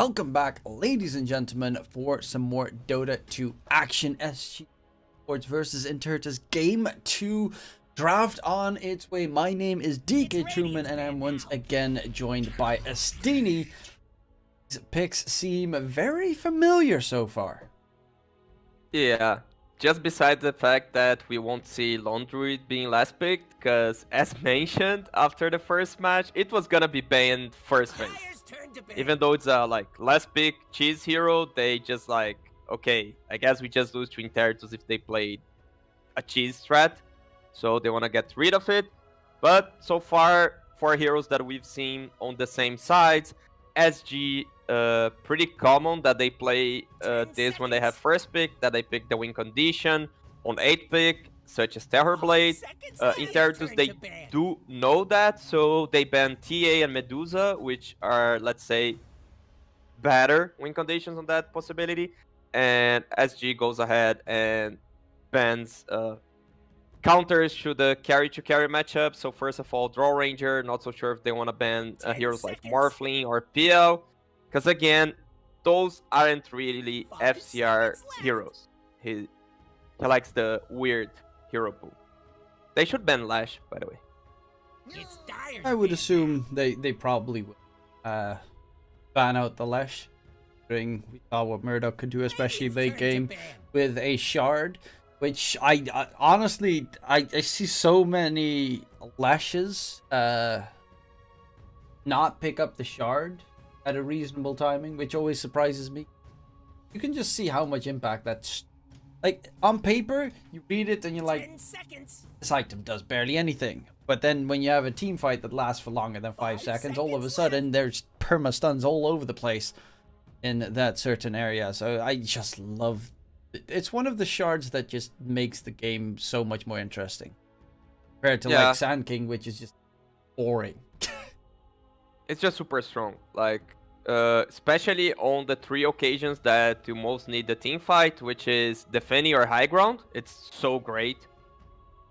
Welcome back, ladies and gentlemen, for some more Dota 2 action. Esports versus Interitus Game 2 draft on its way. My name is DKTruman, and I'm once again joined by Astini. These picks seem very familiar so far. Yeah, just besides the fact that we won't see Lone Druid being last picked, because as mentioned after the first match, it was gonna be banned first phase. Even though it's a last pick cheese hero, they just okay, I guess we just lose to Interitus if they played a cheese strat, so they want to get rid of it. But so far, 4 heroes that we've seen on the same sides. SG, pretty common that they play this when they have first pick, that they pick the win condition. On 8th pick, such as Terrorblade. Interitus, they do know that, so they ban TA and Medusa, which are, let's say, better win conditions on that possibility. And SG goes ahead and bans counters to the carry-to-carry matchup. So first of all, Draw Ranger, not so sure if they want to ban heroes like Morphling or PL, because again, those aren't really FCR heroes. He likes the weird hero pool. They should ban Lash, by the way. I would assume they probably would ban out the Lash. We saw what Murdoch could do, especially late game with a shard, which I honestly see so many Lashes not pick up the shard at a reasonable timing, which always surprises me. You can just see how much impact that's like on paper. You read it and you're like, this item does barely anything. But then when you have a team fight that lasts for longer than 5 seconds, all of a sudden there's perma stuns all over the place in that certain area. So I just love it. It's one of the shards that just makes the game so much more interesting compared to like Sand King, which is just boring. It's just super strong, especially on the 3 occasions that you most need the team fight, which is defending your high ground. It's so great.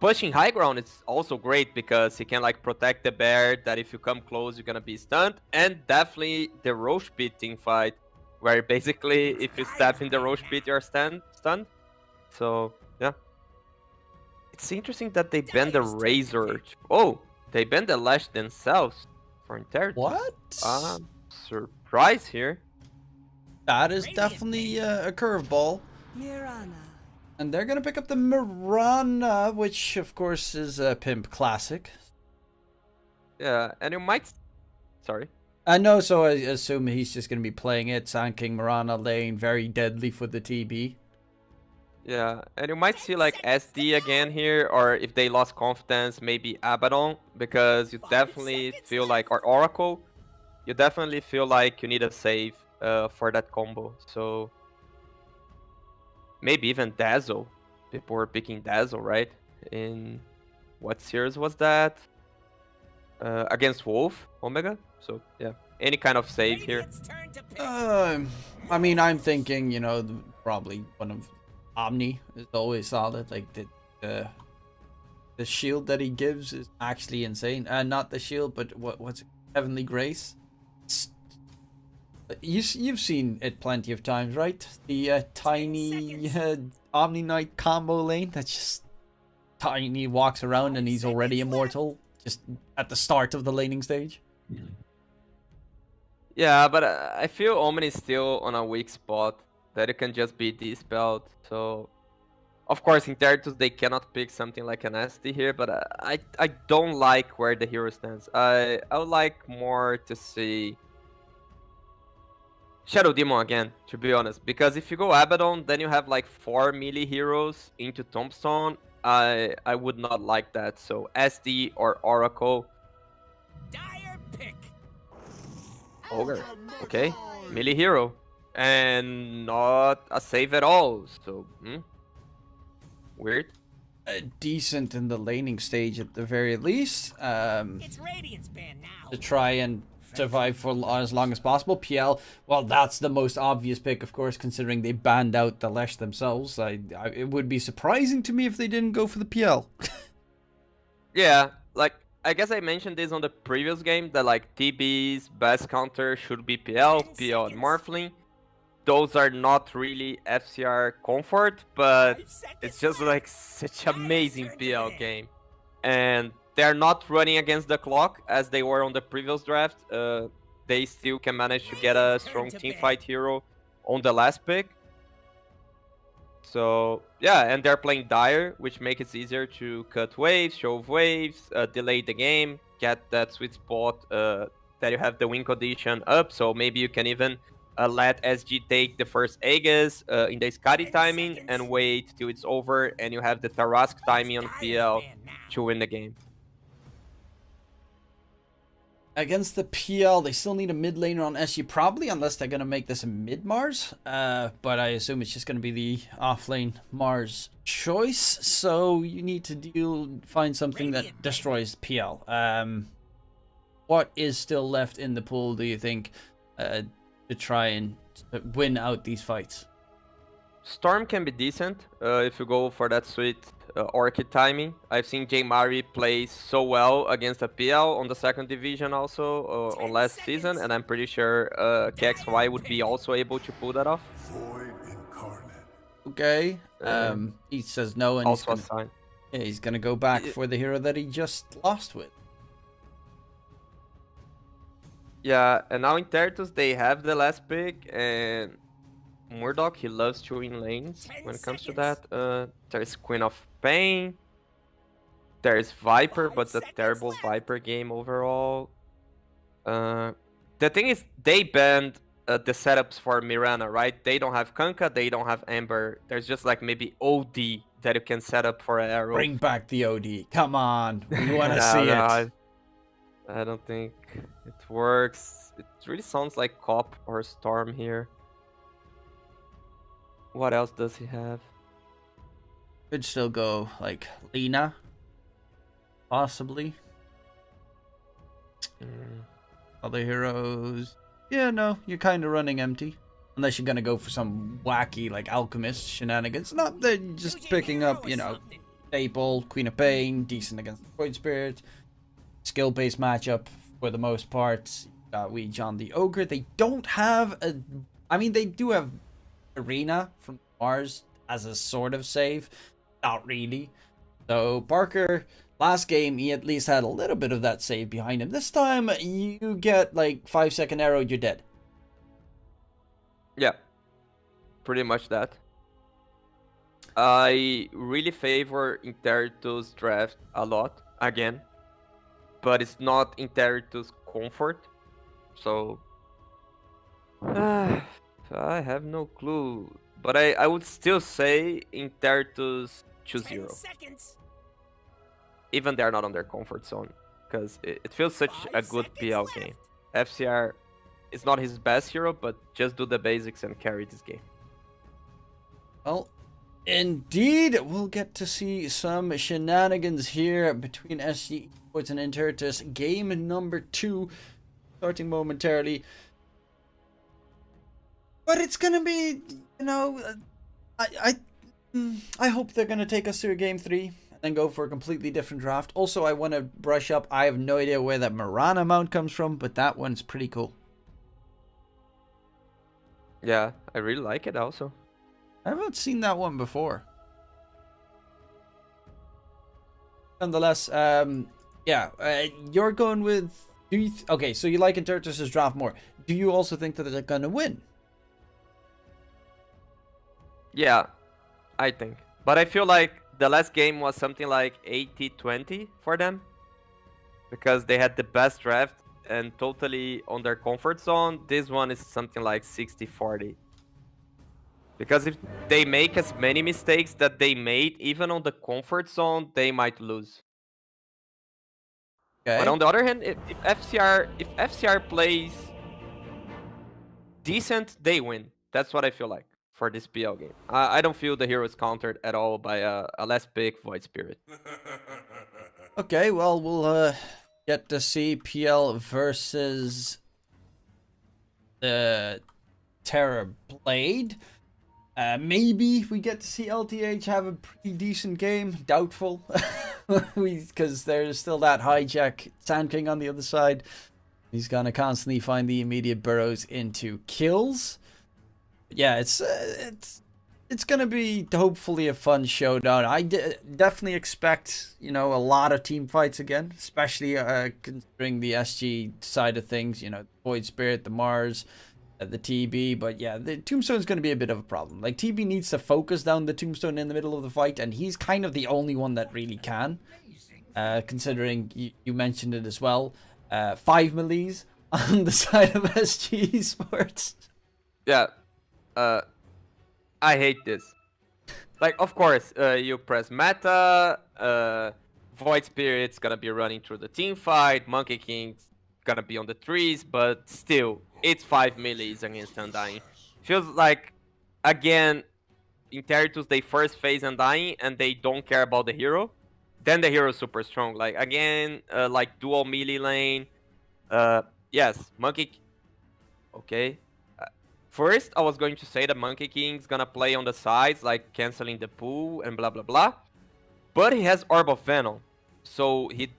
Pushing high ground, it's also great because he can protect the bear, that if you come close you're gonna be stunned. And definitely the Roche Pit team fight, where basically if you step in the Roche Pit you're stunned. So yeah, it's interesting that they banned the Razor. Oh, they banned the Lash themselves for Interitus. What? Surprise here. That is definitely a curveball. And they're gonna pick up the Mirana, which of course is a Pimp classic. Yeah, and you might... Sorry. I know, so I assume he's just gonna be playing it. Sand King Mirana lane, very deadly for the TB. Yeah, and you might see SD again here, or if they lost confidence, maybe Abaddon, because you definitely feel or Oracle, you definitely feel like you need a save for that combo. So maybe even Dazzle. People were picking Dazzle, right? In what series was that? Against Wolf, Omega. So yeah, any kind of save here. I mean, I'm thinking, probably one of Omni is always solid. Like the shield that he gives is actually insane. Not the shield, but what's it? Heavenly Grace. You've seen it plenty of times, right? The tiny Omni Knight combo lane that's just tiny, walks around and he's already immortal just at the start of the laning stage. Yeah, but I feel Omni is still on a weak spot that it can just be dispelled. So of course Interitus, they cannot pick something like an SD here, but I don't like where the hero stands. I would like more to see Shadow Demon again, to be honest, because if you go Abaddon, then you have 4 melee heroes into Tombstone. I would not like that. So SD or Oracle. Dire pick. Ogre, okay, melee hero, and not a save at all. So weird. Decent in the laning stage at the very least. It's Radiant's ban now. To try and survive for as long as possible. PL, well, that's the most obvious pick, of course, considering they banned out the Lesh themselves. It would be surprising to me if they didn't go for the PL. Yeah, I guess I mentioned this on the previous game that like TB's best counter should be PL, PL and Morphling. Those are not really FCR comfort, but it's just like such amazing PL game. And they're not running against the clock as they were on the previous draft. They still can manage to get a strong teamfight hero on the last pick. So yeah, and they're playing Dire, which makes it easier to cut waves, shove waves, delay the game, get that sweet spot that you have the win condition up. So maybe you can even let SG take the first Aegis in the Skadi timing and wait till it's over, and you have the Tarask timing on PL to win the game. Against the PL, they still need a mid laner on SG, probably, unless they're going to make this a mid Mars. But I assume it's just going to be the offlane Mars choice. So you need to find something that destroys PL. What is still left in the pool, do you think, to try and win out these fights? Storm can be decent if you go for that sweet Orchid timing. I've seen J Mari play so well against a PL on the second division also on last season, and I'm pretty sure KXY would be also able to pull that off. Okay, he says no, and also he's gonna go back for the hero that he just lost with. Yeah, and now in Interitus they have the last pick, and Murdoch, he loves to win lanes when it comes to that. There's Queen of Pain. There's Viper, but it's a terrible Viper game overall. The thing is, they banned the setups for Mirana, right? They don't have Kanka, they don't have Ember. There's just like maybe OD that you can set up for Arrow. Bring back the OD. Come on. We want to see it. I don't think it works. It really sounds like Cop or Storm here. What else does he have? Could still go like Lina, possibly. Other heroes. Yeah, no, you're kind of running empty. Unless you're gonna go for some wacky like alchemist shenanigans. Not that just picking up, you know, staple, Queen of Pain, decent against the Void Spirit. Skill-based matchup for the most part. We John the Ogre. They don't have a. I mean, they do have Arena from Mars as a sort of save. Not really. So Parker, last game, he at least had a little bit of that save behind him. This time, you get like 5-second arrow, you're dead. Yeah, pretty much that. I really favor Interitus draft a lot, again. But it's not Interitus comfort. So I have no clue, but I would still say Interitus choose 0. Even they're not on their comfort zone, because it feels such a good PL game. FCR is not his best hero, but just do the basics and carry this game. Well, indeed, we'll get to see some shenanigans here between SG Esports and Interitus. Game number 2, starting momentarily. But it's gonna be, you know, I hope they're gonna take us through game 3 and then go for a completely different draft. Also, I want to brush up. I have no idea where that Mirana mount comes from, but that one's pretty cool. Yeah, I really like it also. I haven't seen that one before. Nonetheless, you're going with. Do you okay? So you like Interitus' draft more. Do you also think that they're gonna win? Yeah, I think. But I feel like the last game was something like 80-20 for them. Because they had the best draft and totally on their comfort zone. This one is something like 60-40. Because if they make as many mistakes that they made, even on the comfort zone, they might lose. Okay. But on the other hand, if FCR plays decent, they win. That's what I feel like for this PL game. I don't feel the hero is countered at all by a last pick Void Spirit. Okay, well, we'll get to see PL versus the Terror Blade. Maybe we get to see LTH have a pretty decent game. Doubtful. Because there's still that hijack Sand King on the other side. He's going to constantly find the immediate burrows into kills. But yeah, it's going to be hopefully a fun showdown. I definitely expect, you know, a lot of team fights again. Especially considering the SG side of things. You know, Void Spirit, the Mars, the TB. But yeah, the Tombstone's going to be a bit of a problem. Like, TB needs to focus down the Tombstone in the middle of the fight. And he's kind of the only one that really can. Considering you mentioned it as well. 5 melees on the side of SG Esports. Yeah. I hate this. Like, of course, you press meta, Void Spirit's gonna be running through the team fight, Monkey King's gonna be on the trees, but still, it's 5 melees against Undying. Feels like, again, Interitus, they first phase Undying and they don't care about the hero. Then the hero is super strong. Like, again, like dual melee lane. Yes, Monkey... Okay. First, I was going to say that Monkey King's gonna play on the sides, like canceling the pool and blah blah blah. But he has Orb of Venom. So he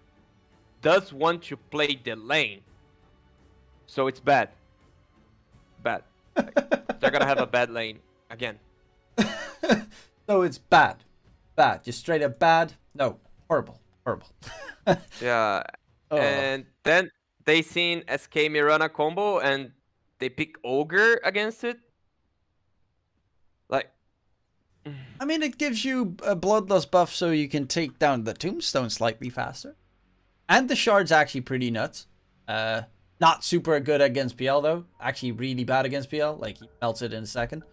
does want to play the lane. So it's bad. Bad. Like, they're gonna have a bad lane. Again. So it's bad. Bad. Just straight up bad. No. Horrible. Horrible. Yeah. Oh. And then they seen SK Mirana combo and they pick Ogre against it. Like, I mean, it gives you a Bloodlust buff so you can take down the Tombstone slightly faster. And the Shard's actually pretty nuts. Not super good against PL though. Actually really bad against PL. Like, he melts it in a second.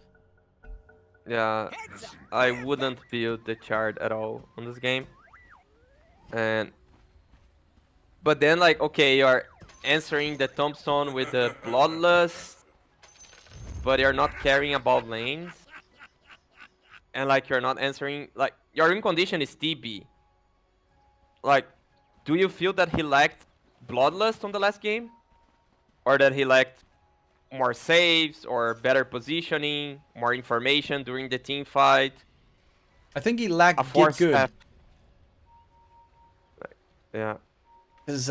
Yeah, I wouldn't build the Shard at all on this game. But then, like, okay, you're answering the Tombstone with the Bloodlust, but you're not caring about lanes. And, like, you're not answering, like, your win condition is TB. Like, do you feel that he lacked Bloodlust on the last game? Or that he lacked more saves, or better positioning, more information during the team fight? I think he lacked Get Good. Like, yeah. Because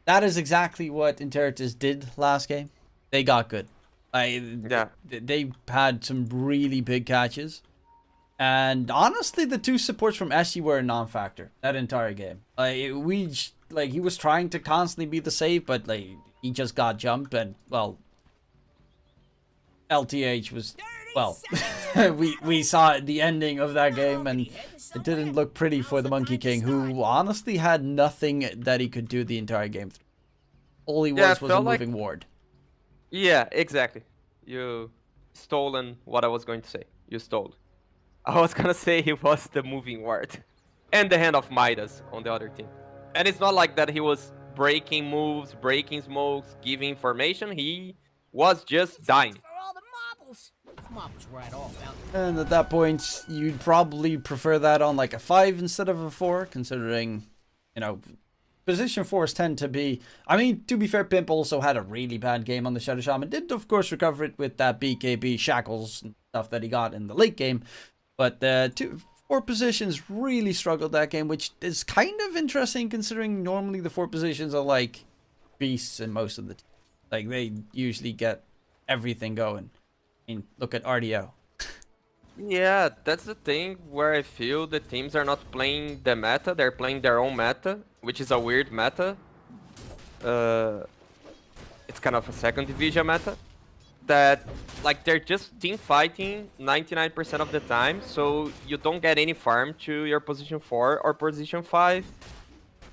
that is exactly what Interitus did last game. They got good. Yeah. They had some really big catches. And honestly, the two supports from SG were a non-factor that entire game. He was trying to constantly be the save, but like he just got jumped, and well, LTH was, well, we saw the ending of that game, and it didn't look pretty for the Monkey King, who honestly had nothing that he could do the entire game. All he was a moving ward. Yeah, exactly. You stolen what I was going to say. You stole. I was gonna say he was the moving ward. And the hand of Midas on the other team. And it's not like that he was breaking moves, breaking smokes, giving information. He was just dying. And at that point, you'd probably prefer that on like a 5 instead of a 4, considering, you know, position 4s tend to be... I mean, to be fair, Pimp also had a really bad game on the Shadow Shaman. Did, of course, recover it with that BKB shackles and stuff that he got in the late game. But the 4 positions really struggled that game, which is kind of interesting considering normally the 4 positions are like beasts in most of the teams. Like, they usually get everything going. I mean, look at RDO. Yeah, that's the thing where I feel the teams are not playing the meta, they're playing their own meta, which is a weird meta. It's kind of a second division meta. That, like, they're just team fighting 99% of the time, so you don't get any farm to your position 4 or position 5.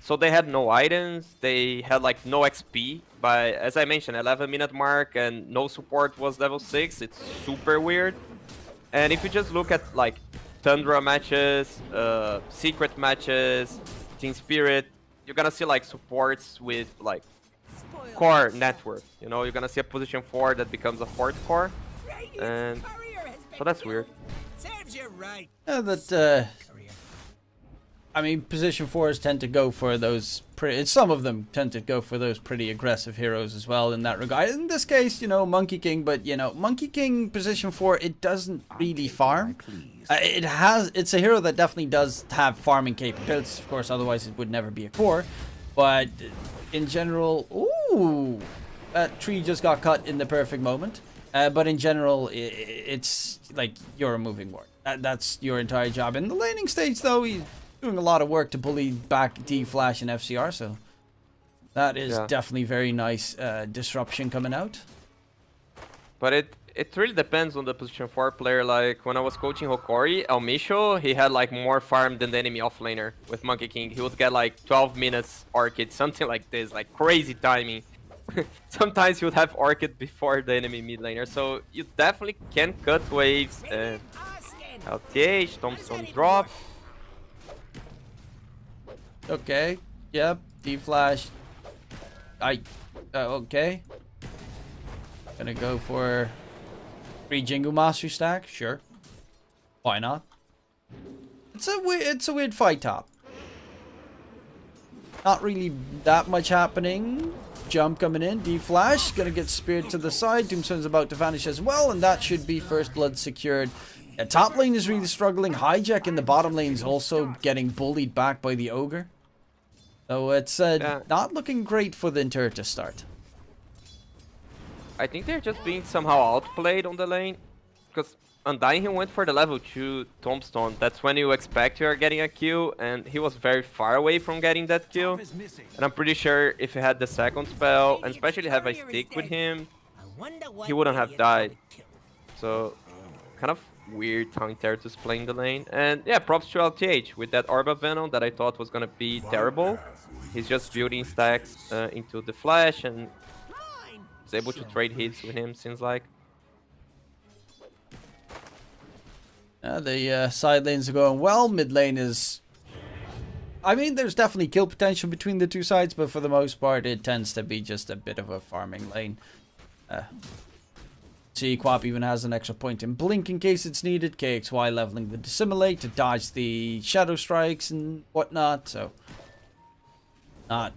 So they had no items, they had like no XP by, as I mentioned, 11-minute mark, and no support was level 6. It's super weird. And if you just look at like Tundra matches, secret matches, Team Spirit, you're gonna see like supports with like core net worth. You know, you're gonna see a position 4 that becomes a 4th core, and so that's weird. Serves you right. Yeah, that I mean, position 4s tend to go for those some of them tend to go for those pretty aggressive heroes as well in that regard. In this case, you know, Monkey King, but you know, Monkey King position 4, it doesn't really farm. It's a hero that definitely does have farming capabilities, of course, otherwise it would never be a core. But in general, ooh, that tree just got cut in the perfect moment. But in general, it's like you're a moving ward. That's your entire job. In the laning stage, though, he's doing a lot of work to bully back D-Flash and FCR, so that is definitely very nice disruption coming out. But it really depends on the position 4 player. Like, when I was coaching Hokori, El Micho, he had like more farm than the enemy offlaner with Monkey King. He would get like 12 minutes Orchid, something like this, like crazy timing. Sometimes you would have Orchid before the enemy mid laner, so you definitely can cut waves. And LTH, Tombstone drop. Okay, yep, D-Flash. Okay. Gonna go for 3 Jingu Mastery stack, sure. Why not? It's a weird fight top. Not really that much happening. Jump coming in, D-Flash gonna get speared to the side. Tombstone's about to vanish as well, and that should be first blood secured. Top lane is really struggling. Hijack in the bottom lane is also getting bullied back by the Ogre. So it's not looking great for the Interitus start. I think they're just being somehow outplayed on the lane. Because Undying, he went for the level 2 Tombstone. That's when you expect you are getting a kill, and he was very far away from getting that kill. And I'm pretty sure if he had the second spell, and especially have a stick with him, he wouldn't have died. So, kind of weird how Interitus playing the lane. And yeah, props to LTH with that Orb of Venom that I thought was gonna be terrible. He's just building stacks into the Flash and is able to trade hits with him, seems like. The side lanes are going well. Mid lane is... I mean, there's definitely kill potential between the two sides, but for the most part, it tends to be just a bit of a farming lane. See, Quap even has an extra point in Blink in case it's needed. KXY leveling the Dissimulate to dodge the Shadow Strikes and whatnot, so... Not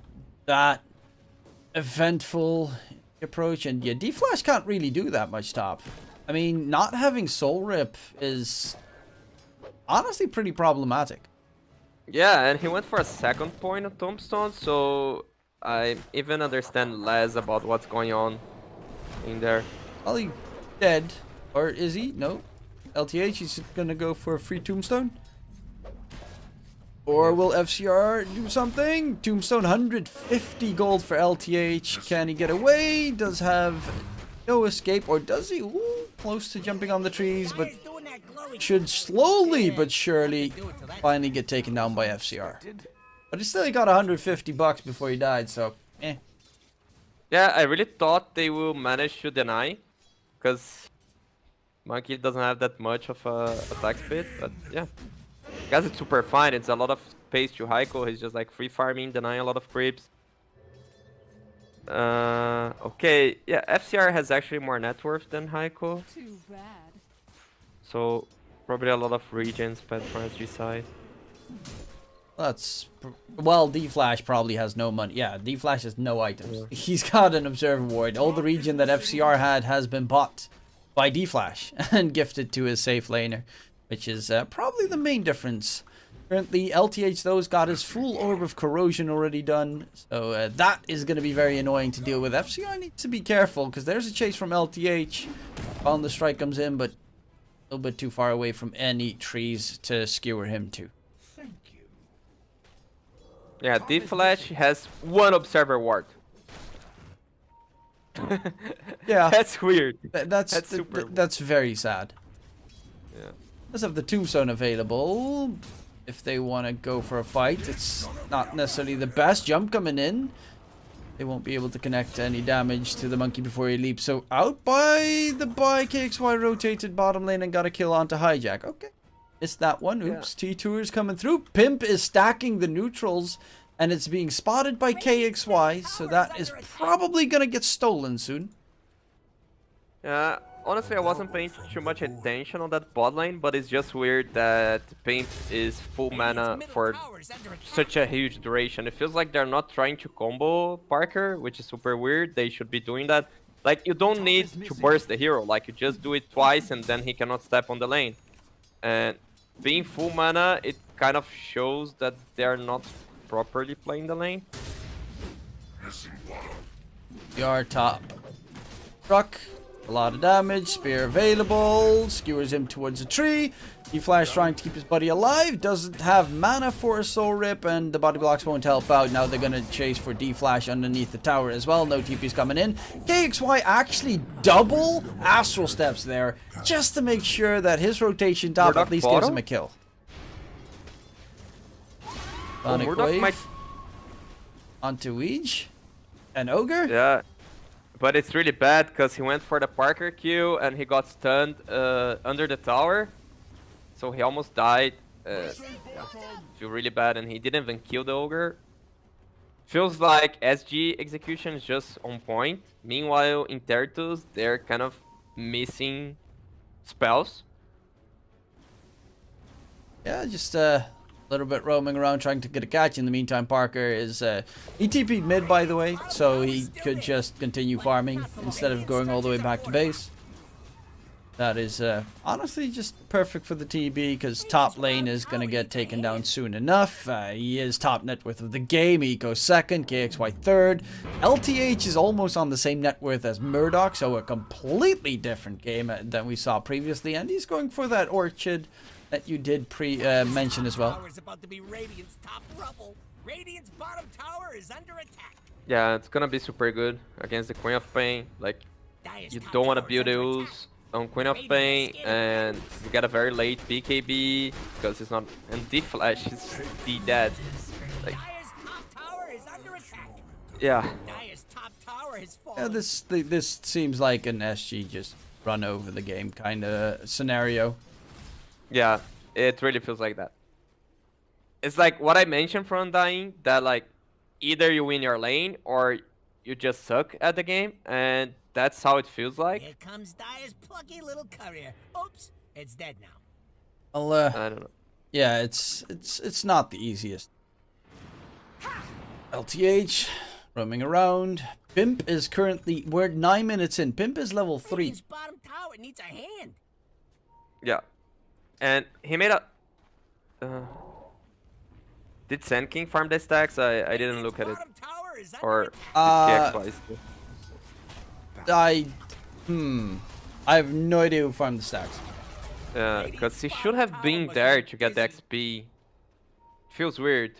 that eventful approach, and yeah, D-Flash can't really do that much top. I mean, not having Soul Rip is honestly pretty problematic. Yeah, and he went for a second point of Tombstone, so I even understand less about what's going on in there. Well, he dead. Or is he? No. LTH, he's gonna go for a free Tombstone. Or will FCR do something? Tombstone, 150 gold for LTH. Can he get away? Does have no escape, or does he? Ooh, close to jumping on the trees, but should slowly but surely finally get taken down by FCR. But he still got 150 bucks before he died, so eh. Yeah, I really thought they will manage to deny, because Monkey doesn't have that much of a attack speed, but yeah. I guess it's super fine. It's a lot of pace to Heiko. He's just like free farming, denying a lot of creeps. Okay, yeah, FCR has actually more net worth than Heiko. Too bad. So probably a lot of regions spent for SG side. That's... Well, D-Flash probably has no money. Yeah, D-Flash has no items. Yeah. He's got an Observer Ward. All the region that FCR had has been bought by D-Flash and gifted to his safe laner, which is probably the main difference. Currently, LTH, though, has got his full Orb of Corrosion already done, so that is going to be very annoying to deal with. FCR needs to be careful, because there's a chase from LTH. On the strike comes in, but a little bit too far away from any trees to skewer him to. Yeah, D-Flash has one Observer Ward. Yeah. That's weird. That's super that's very sad. Yeah. Let's have the Tombstone available. If they want to go for a fight, it's not necessarily the best. Jump coming in. They won't be able to connect any damage to the monkey before he leaps. So out by the KXY rotated bottom lane and got a kill onto Hijack. Okay. Missed that one. Oops. Yeah. T2 is coming through. Pimp is stacking the neutrals and it's being spotted by KXY. So that is probably going to get stolen soon. Yeah. honestly, I wasn't paying too much attention on that bot lane, but it's just weird that Pimp is full mana for such a huge duration. It feels like they're not trying to combo Parker, which is super weird. They should be doing that. Like, you don't need to burst the hero. Like, you just do it twice and then he cannot step on the lane. And being full mana, it kind of shows that they're not properly playing the lane. We are top. Ruck, a lot of damage, spear available, skewers him towards a tree. D-Flash trying to keep his buddy alive, doesn't have mana for a soul rip, and the body blocks won't help out. Now they're gonna chase for D-Flash underneath the tower as well. No TP's coming in. KXY actually double astral steps there, just to make sure that his rotation top Murdoch at least bottom? gives him a kill. Sonic Murdoch Wave might... onto Weege. An Ogre? Yeah. But it's really bad because he went for the Parker Q and he got stunned under the tower. So he almost died. Yeah, feel really bad, and he didn't even kill the Ogre. Feels like SG execution is just on point. Meanwhile, Interitus, they're kind of missing spells. Yeah, just a little bit roaming around trying to get a catch. In the meantime, Parker is he TP'd mid, by the way, so he could just continue farming instead of going all the way back to base. That is honestly just perfect for the TB, because top lane is going to get taken down soon enough. He is top net worth of the game. Eco second, KXY third. LTH is almost on the same net worth as Murdoch, so a completely different game than we saw previously. And he's going for that Orchid that you did mention as well. About to be Radiant's top rubble. Radiant's bottom tower is under attack. Yeah, it's gonna be super good against the Queen of Pain. Like, you don't want to build use on Queen of Pain, and you get a very late BKB because it's not, and D-Flash is dead. Like, Dire's top tower is under attack. yeah. Dire's top tower has fallen. Yeah, this seems like an SG just run over the game kind of scenario. Yeah, it really feels like that. It's like what I mentioned from Undying, that like either you win your lane or you just suck at the game, and that's how it feels like. Here comes Dire's plucky little courier. Oops, it's dead now. Well, I don't know. yeah, it's not the easiest. LTH roaming around. Pimp is currently, we're 9 minutes in. Pimp is level 3. Radiant's bottom tower needs a hand. Yeah. And he made a... did Sand King farm the stacks? I didn't look at it. Bottom tower is under Or attack. did KXY still? I have no idea who farmed the stacks. Yeah, because he should have been there to get the XP. Feels weird.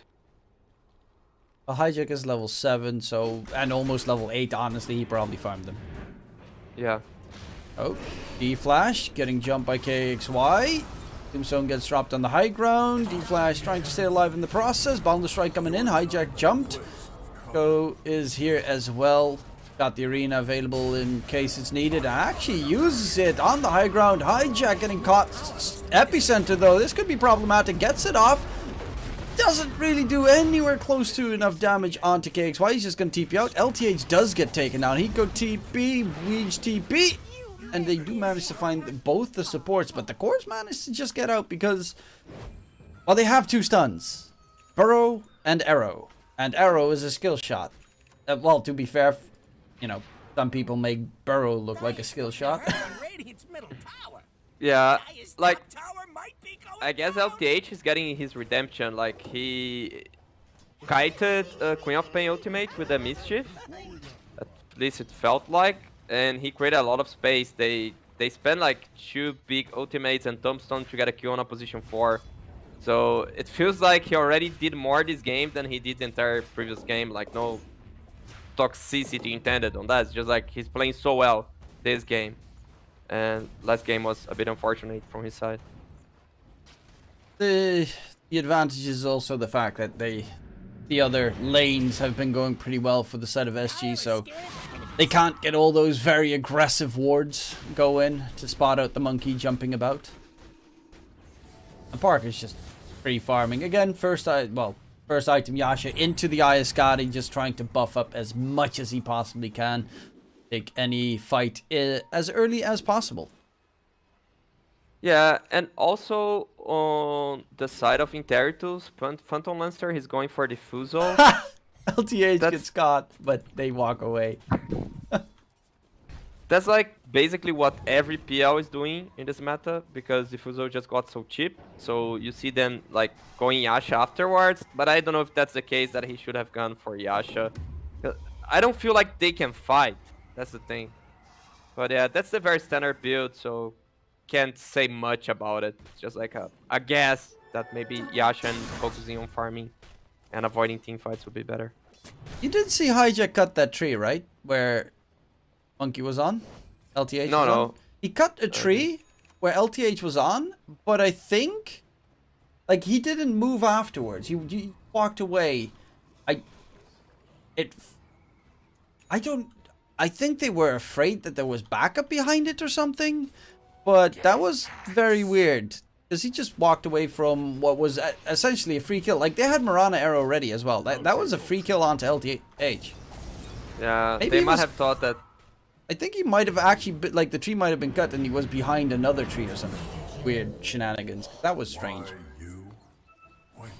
A hijack is level 7, so, and almost level 8, honestly, he probably farmed them. Yeah. Oh, D-Flash getting jumped by KXY. Tombstone gets dropped on the high ground. D-Flash trying to stay alive in the process. Boundless Strike coming in. Hijack jumped. Go is here as well. Got the arena available in case it's needed. Actually uses it on the high ground. Hijack getting caught. Epicenter though. This could be problematic. Gets it off. Doesn't really do anywhere close to enough damage onto KXY. He's just going to TP out. LTH does get taken down. He go TP. Weege TP. And they do manage to find both the supports, but the cores managed to just get out because, well, they have 2 stuns. Burrow and Arrow. And Arrow is a skill shot. Well, to be fair, you know, some people make Burrow look like a skill shot. Radiant's middle tower. Yeah, Dire's top like, tower might be going I guess down. LTH is getting his redemption. Like, he kited Queen of Pain ultimate with a Mischief. At least it felt like. And he created a lot of space. They spent like 2 big ultimates and Tombstone to get a kill on a position 4. So it feels like he already did more this game than he did the entire previous game. Like, no toxicity intended on that. It's just like he's playing so well this game. And last game was a bit unfortunate from his side. The advantage is also the fact that the other lanes have been going pretty well for the set of SG, so they can't get all those very aggressive wards go in to spot out the monkey jumping about. And Parker's just free farming. Again, first item Yasha into the Ayaskadi, just trying to buff up as much as he possibly can. take any fight as early as possible. Yeah, and also on the side of Interitus, Phantom Lancer, he's going for the Fuso. LTH gets caught, but they walk away. That's like basically what every PL is doing in this meta, because the Fuso just got so cheap. So you see them like going Yasha afterwards, but I don't know if that's the case that he should have gone for Yasha. I don't feel like they can fight. That's the thing. But yeah, that's the very standard build, so can't say much about it. It's just like a guess that maybe Yasha and focusing on farming and avoiding team fights would be better. You did see Hijack cut that tree, right? Where Monkey was on? LTH No, was no. on? He cut a tree where LTH was on, but I think... Like, he didn't move afterwards. He walked away. I think they were afraid that there was backup behind it or something. But that was very weird. Because he just walked away from what was essentially a free kill. Like, they had Mirana arrow ready as well. That was a free kill onto LTH. Yeah, Maybe they he might was- have thought that. I think he might have actually been, like, the tree might have been cut and he was behind another tree or something. Weird shenanigans. That was strange.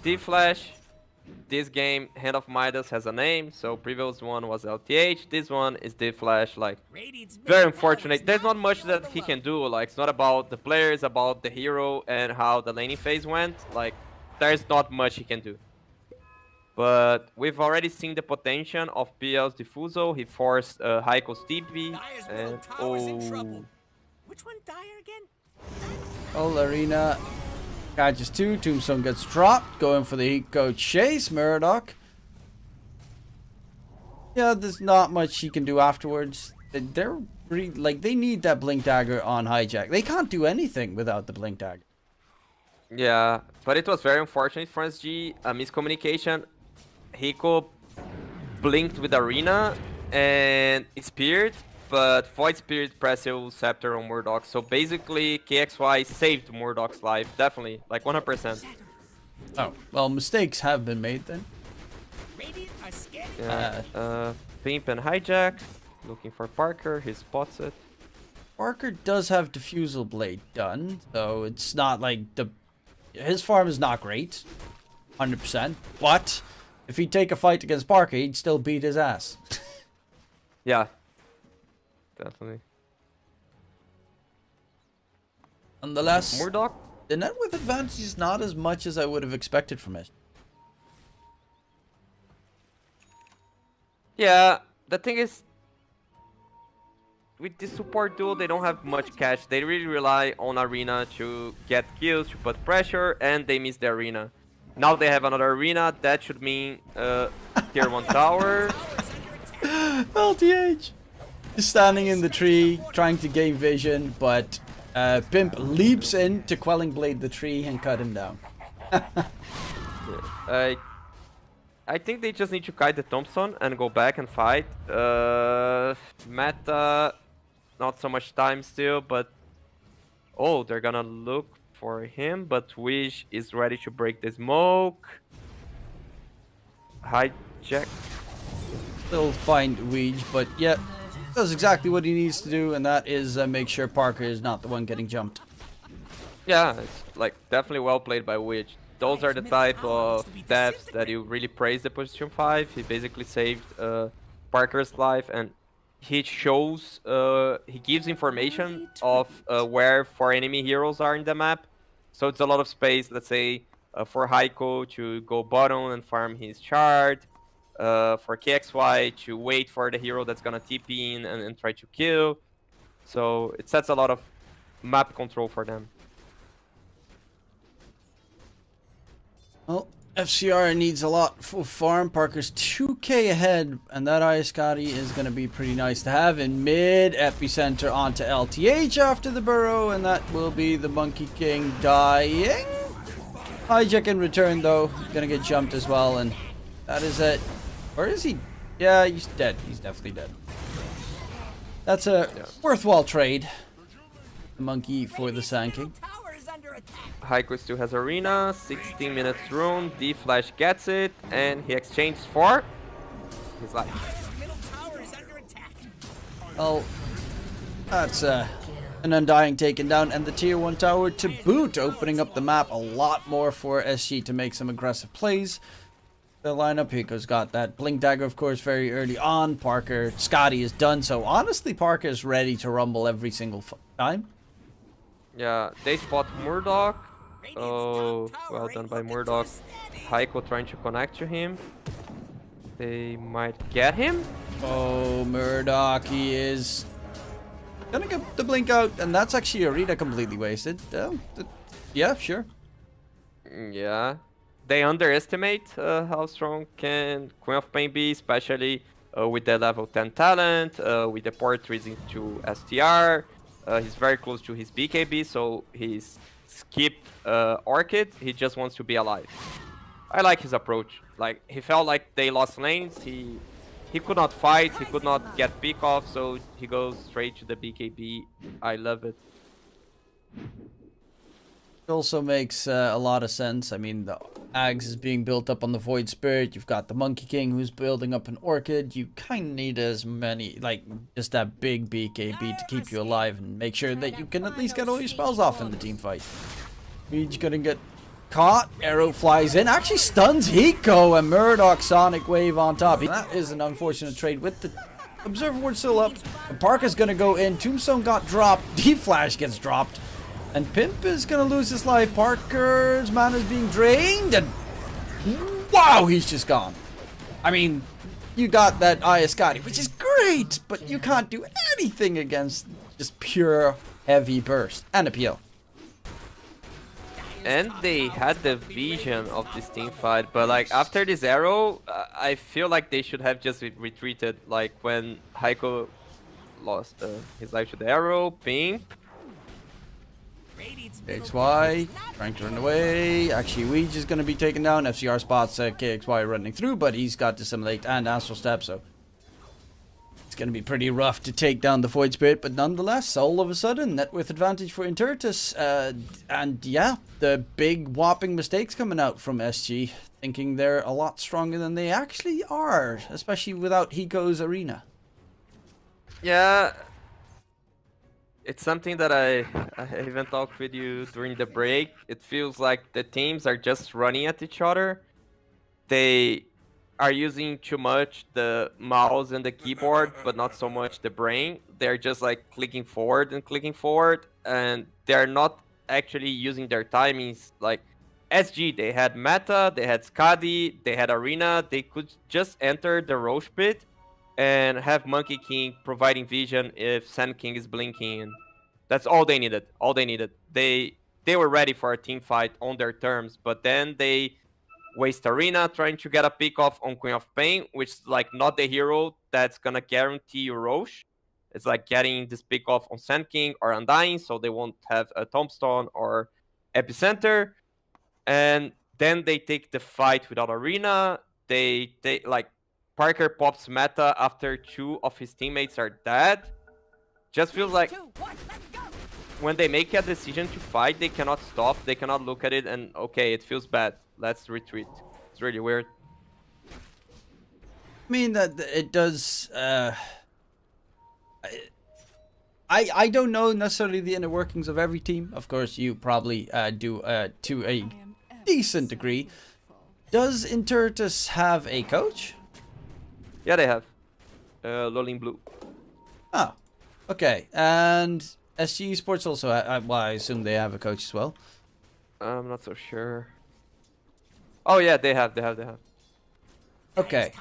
D-Flash, this game, Hand of Midas, has a name, so previous one was LTH, this one is D-Flash, like, Radiant's very middle tower unfortunate. is There's not not much below that the he can level. do, like, it's not about the player, it's about the hero and how the laning phase went, like, there's not much he can do. But we've already seen the potential of PL's Diffuso, he forced Heiko's TP, Dire's middle and tower's in trouble. Which one, Dire again? Oh, Arena catches two. Tombstone gets dropped. Going for the heat coach chase. Murdoch. Yeah, there's not much he can do afterwards. They're like, they need that blink dagger on Hijack. They can't do anything without the blink dagger. yeah, but it was very unfortunate for SG, a miscommunication. Hiko blinked with Arena and Spirit, but Void Spirit pressed Scepter on Murdoch. So basically, KXY saved Murdoch's life, definitely, like 100%. Oh, well, mistakes have been made then. Radiant are scanning. Yeah, Pimp and Hijack, looking for Parker, he spots it. Parker does have Diffusal Blade done, so it's not like his farm is not great, 100%. But if he'd take a fight against Parker, he'd still beat his ass. Yeah, definitely. Nonetheless, Murdoch? the net with advantage is not as much as I would have expected from it. Yeah, the thing is, with this support duo, they don't have much cash. They really rely on Arena to get kills, to put pressure, and they miss the Arena. Now they have another Arena, that should mean tier 1 tower. LTH! He's standing in the tree, trying to gain vision, but Pimp leaps in to Quelling Blade the tree and cut him down. I think they just need to kite the Thompson and go back and fight. Meta, not so much time still, but... Oh, they're gonna look for him, but Wish is ready to break the smoke. Hijack. Still find Weege, but yeah, does exactly what he needs to do, and that is make sure Parker is not the one getting jumped. Yeah, it's like definitely well played by Witch. Those are the type of deaths that you really praise the position 5. He basically saved Parker's life, and he shows, he gives information of where 4 enemy heroes are in the map. So it's a lot of space, let's say, for Heiko to go bottom and farm his shard, for KXY to wait for the hero that's gonna TP in and try to kill. So it sets a lot of map control for them. Well, FCR needs a lot for farm. Parker's 2k ahead, and that Iascati is going to be pretty nice to have in mid. Epicenter onto LTH after the burrow, and that will be the Monkey King dying. Hijack in return, though, going to get jumped as well, and that is it. Or is he? Yeah, he's dead. He's definitely dead. That's a worthwhile trade. The Monkey for the Sand King. Tower is under attack. Heiko still has Arena, 16 minutes rune, D-Flash gets it, and he exchanges for his life. Dire's middle tower is under attack. Oh, that's an Undying taken down, and the tier 1 tower to boot, opening up the map a lot more for SG to make some aggressive plays. The lineup, Hiko's got that Blink Dagger, of course, very early on. Parker, Scotty is done, so honestly, Parker is ready to rumble every single time. Yeah, they spot Murdoch. Oh, well done by Murdoch. Heiko trying to connect to him. They might get him. Oh, Murdoch, he is gonna get the blink out, and that's actually Arena completely wasted. Yeah, sure. Yeah. They underestimate how strong can Queen of Pain be, especially with the level 10 talent, with the port reaching to STR. He's very close to his BKB, so he's skipped Orchid. He just wants to be alive. I like his approach. Like, he felt like they lost lanes. He could not fight. He could not get pick off, so he goes straight to the BKB. I love it. It also makes a lot of sense. I mean, the Ags is being built up on the Void Spirit. You've got the Monkey King who's building up an Orchid. You kind of need as many, like, just that big BKB to keep you alive and make sure that you can at least get all your spells off in the team fight. Reed's gonna get caught. Arrow flies in. Actually stuns Hiko, and Murdoch Sonic Wave on top. That is an unfortunate trade with the Observer Ward still up. And Parker's gonna go in. Tombstone got dropped. D-Flash gets dropped. And Pimp is gonna lose his life. Parker's mana is being drained, and wow, he's just gone. I mean, you got that Scotty, which is great, but you can't do anything against just pure heavy burst and a PL. And they had the vision of this team fight, but like after this arrow, I feel like they should have just retreated. Like when Heiko lost his life to the arrow, Pimp. KXY trying to run away. Actually, Weege is going to be taken down. FCR spots KXY running through, but he's got Dissimulate and Astral Step, so it's going to be pretty rough to take down the Void Spirit. But nonetheless, all of a sudden, net worth advantage for Interitus. And yeah, the big whopping mistakes coming out from SG, thinking they're a lot stronger than they actually are, especially without Hiko's Arena. Yeah. It's something that I even talked with you during the break. It feels like the teams are just running at each other. They are using too much the mouse and the keyboard, but not so much the brain. They're just like clicking forward, and they're not actually using their timings. Like SG, they had meta, they had Skadi, they had Arena. They could just enter the Roche pit and have Monkey King providing vision if Sand King is blinking. And that's all they needed. They were ready for a team fight on their terms, but then they waste Arena trying to get a pick off on Queen of Pain, which is like not the hero that's gonna guarantee you Roche. It's like getting this pick off on Sand King or Undying, so they won't have a Tombstone or Epicenter. And then they take the fight without Arena. They like Parker pops meta after 2 of his teammates are dead. Just feels like when they make a decision to fight, they cannot stop, they cannot look at it and okay, it feels bad, let's retreat. It's really weird. I mean, that it does. I don't know necessarily the inner workings of every team. Of course, you probably do to a decent degree. Does Interitus have a coach? Yeah, they have. Lolling Blue. Oh, okay. And SG Esports also, well, I assume they have a coach as well. I'm not so sure. Oh yeah, they have. Okay.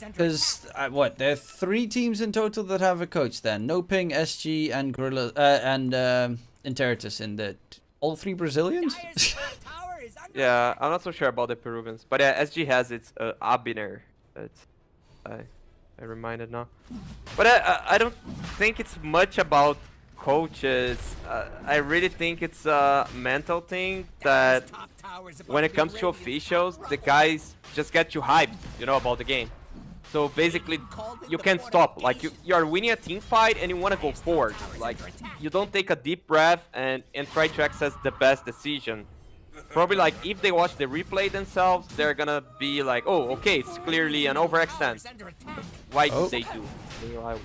Because, what, there are 3 teams in total that have a coach then. No Ping, SG, and Gorilla, and Interitus in the... All 3 Brazilians? Yeah, I'm not so sure about the Peruvians. But yeah, SG has its Abiner. I reminded now. But I don't think it's much about coaches. I really think it's a mental thing that when it comes to officials, the guys just get you hyped, you know, about the game. So basically, you can't stop. Like you are winning a team fight and you want to go forward. Like you don't take a deep breath and try to access the best decision. Probably like if they watch the replay themselves, they're gonna be like, oh, okay, it's clearly an overextend. Why did they do?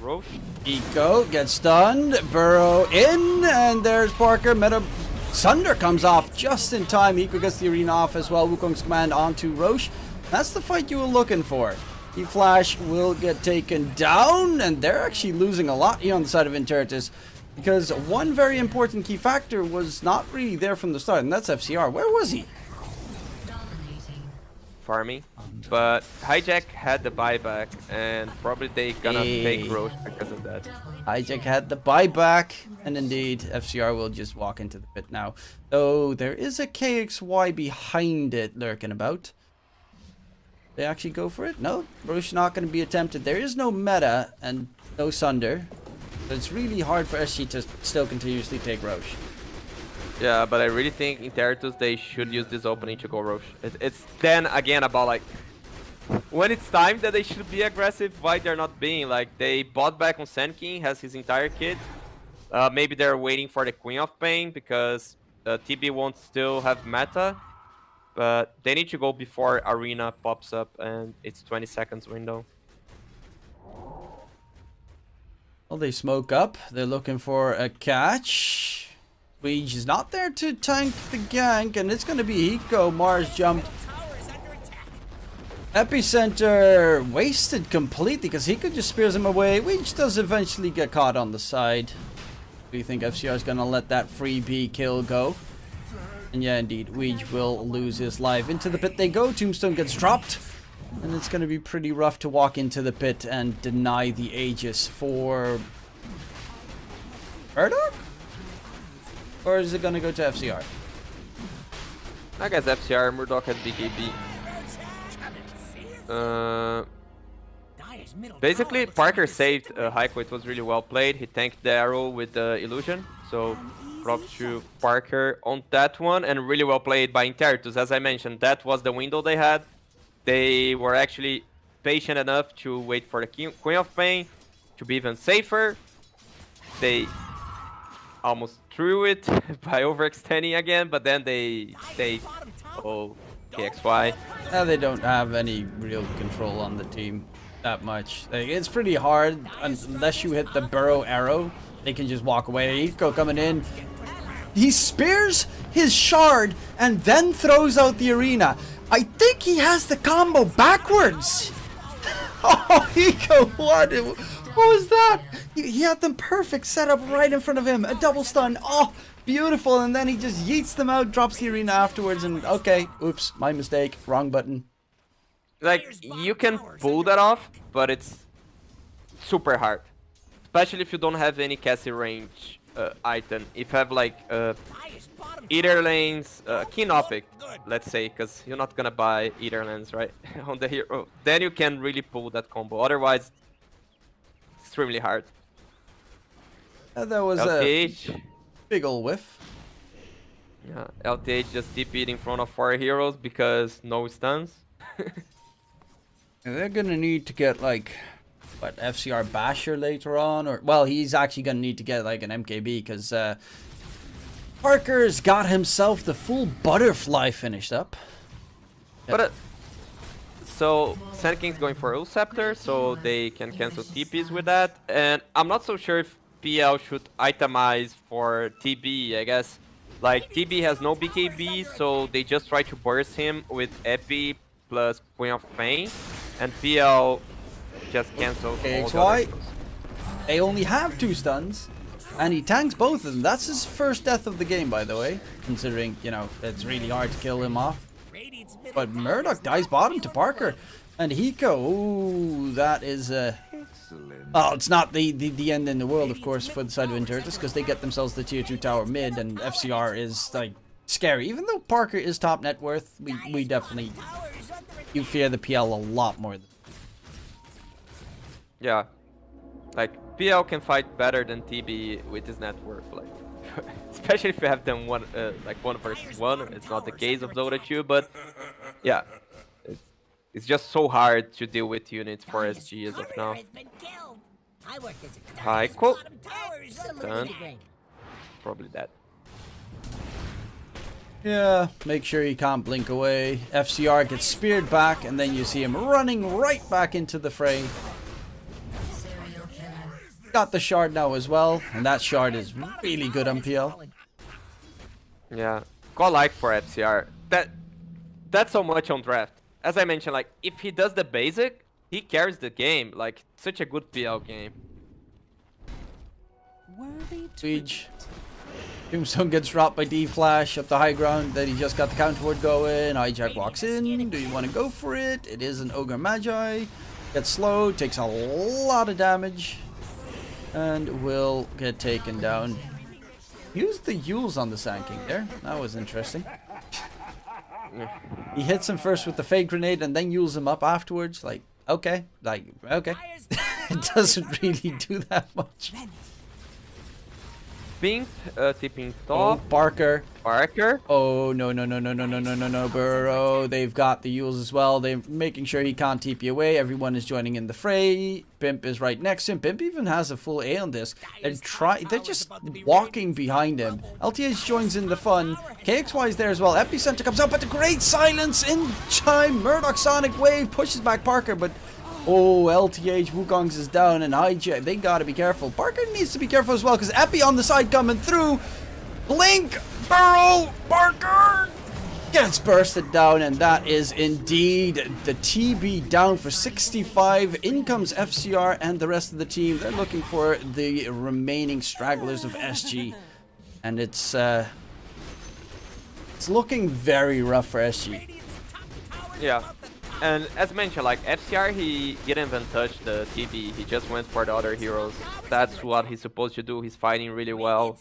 Roche. Eco gets stunned, Burrow in, and there's Parker. Sunder comes off just in time. Eco gets the arena off as well. Wukong's command onto Roche. That's the fight you were looking for. E-Flash will get taken down, and they're actually losing a lot here on the side of Interitus, because one very important key factor was not really there from the start, and that's FCR. Where was he? Farming. But Hijack had the buyback, and probably they gonna take Roche because of that. Hijack had the buyback, and indeed, FCR will just walk into the pit now. Though there is a KXY behind it lurking about. They actually go for it? No, Roche not going to be attempted. There is no meta and no Sunder. So it's really hard for SG to still continuously take Roche. Yeah, but I really think Interitus, they should use this opening to go Roche. It's then again about like, when it's time that they should be aggressive, why they're not being. Like, they bought back on Sand King, has his entire kit. Maybe they're waiting for the Queen of Pain because TB won't still have meta. But they need to go before Arena pops up, and it's 20 seconds window. Well, they smoke up. They're looking for a catch. Weege is not there to tank the gank, and it's going to be Hiko. Mars jumped. Epicenter wasted completely because Hiko just spears him away. Weege does eventually get caught on the side. Do you think FCR is going to let that freebie kill go? And yeah, indeed, Weege will lose his life. Into the pit they go. Tombstone gets dropped. And it's going to be pretty rough to walk into the pit and deny the Aegis for Murdoch? Or is it going to go to FCR? I guess FCR, Murdoch has BKB. Basically, Parker saved Heiko. It was really well played. He tanked the arrow with the illusion. So props to Parker on that one, and really well played by Interitus. As I mentioned, that was the window they had. They were actually patient enough to wait for the Queen of Pain to be even safer. They almost threw it by overextending again, but then they KXY. Now they don't have any real control on the team that much. Like, it's pretty hard unless you hit the Burrow arrow. They can just walk away. Eco coming in. He spears his shard and then throws out the arena. I think he has the combo backwards. Oh, Eco, what was that? He had them perfect set up right in front of him. A double stun. Oh, beautiful. And then he just yeets them out, drops the arena afterwards. And okay, oops, my mistake. Wrong button. Like, you can pull that off, but it's super hard. Especially if you don't have any Cassie range item. If you have like Ether lanes, Kinopic, let's say, because you're not gonna buy Ether lanes, right? On the hero, then you can really pull that combo. Otherwise, extremely hard. That was LTH. a big ol' whiff. Yeah, LTH just TP'd in front of 4 heroes because no stuns. And they're gonna need to get like what, FCR Basher later on, or well, he's actually gonna need to get like an MKB because Parker's got himself the full butterfly finished up. But so Sand King's going for Ulceptor, so they can cancel TPs with that. And I'm not so sure if PL should itemize for TB. I guess like TB has no BKB, so they just try to burst him with Epi plus Queen of Pain, and PL just cancels all the other heroes. They only have 2 stuns, and he tanks both of them. That's his first death of the game, by the way, considering, you know, it's really hard to kill him off. But Murdoch dies bottom to Parker, and Hiko, ooh, that is oh, it's not the end in the world, of course, for the side of Interitus, because they get themselves the tier 2 tower mid, and FCR is like scary. Even though Parker is top net worth, we definitely you fear the PL a lot more than. Yeah, like PL can fight better than TB with his net worth, like especially if you have them one like 1 versus 1. It's not the case of Dota 2, but yeah, it's just so hard to deal with units for SG as of now. High quote. Done. Probably that. Yeah, make sure you can't blink away. FCR gets speared back, and then you see him running right back into the fray. got the shard now as well, and that shard is really good on PL. Yeah, godlike for FCR. That's so much on draft. As I mentioned, like if he does the basic, he carries the game. Like such a good PL game. Siege. Tombstone gets dropped by D-Flash up the high ground. Then he just got the counter ward going. Hijack walks in. Do you want to go for it? It is an Ogre Magi. Gets slowed. Takes a lot of damage. And will get taken down. Use the Yules on the Sand King there. That was interesting. He hits him first with the fake grenade and then Yules him up afterwards. Like, okay. Okay. It doesn't really do that much. Pink, tipping Oh, top. Parker. Oh, No, Burrow. They've got the Yules as well. They're making sure he can't TP away. Everyone is joining in the fray. Pimp is right next to him. Pimp even has a full A on this. They're just walking behind him. LTH joins in the fun. KXY is there as well. Epicenter comes up, but the great silence in time. Murdoch Sonic Wave pushes back Parker, but oh, LTH, Wukongs is down, and IJ, they gotta be careful. Parker needs to be careful as well, because Epi on the side coming through. Blink, Burrow, Parker gets bursted down, and that is indeed the TB down for 65. In comes FCR and the rest of the team. They're looking for the remaining stragglers of SG, and it's looking very rough for SG. yeah. And as mentioned, like FCR, he didn't even touch the TB. He just went for the other heroes. That's what he's supposed to do. He's fighting really well.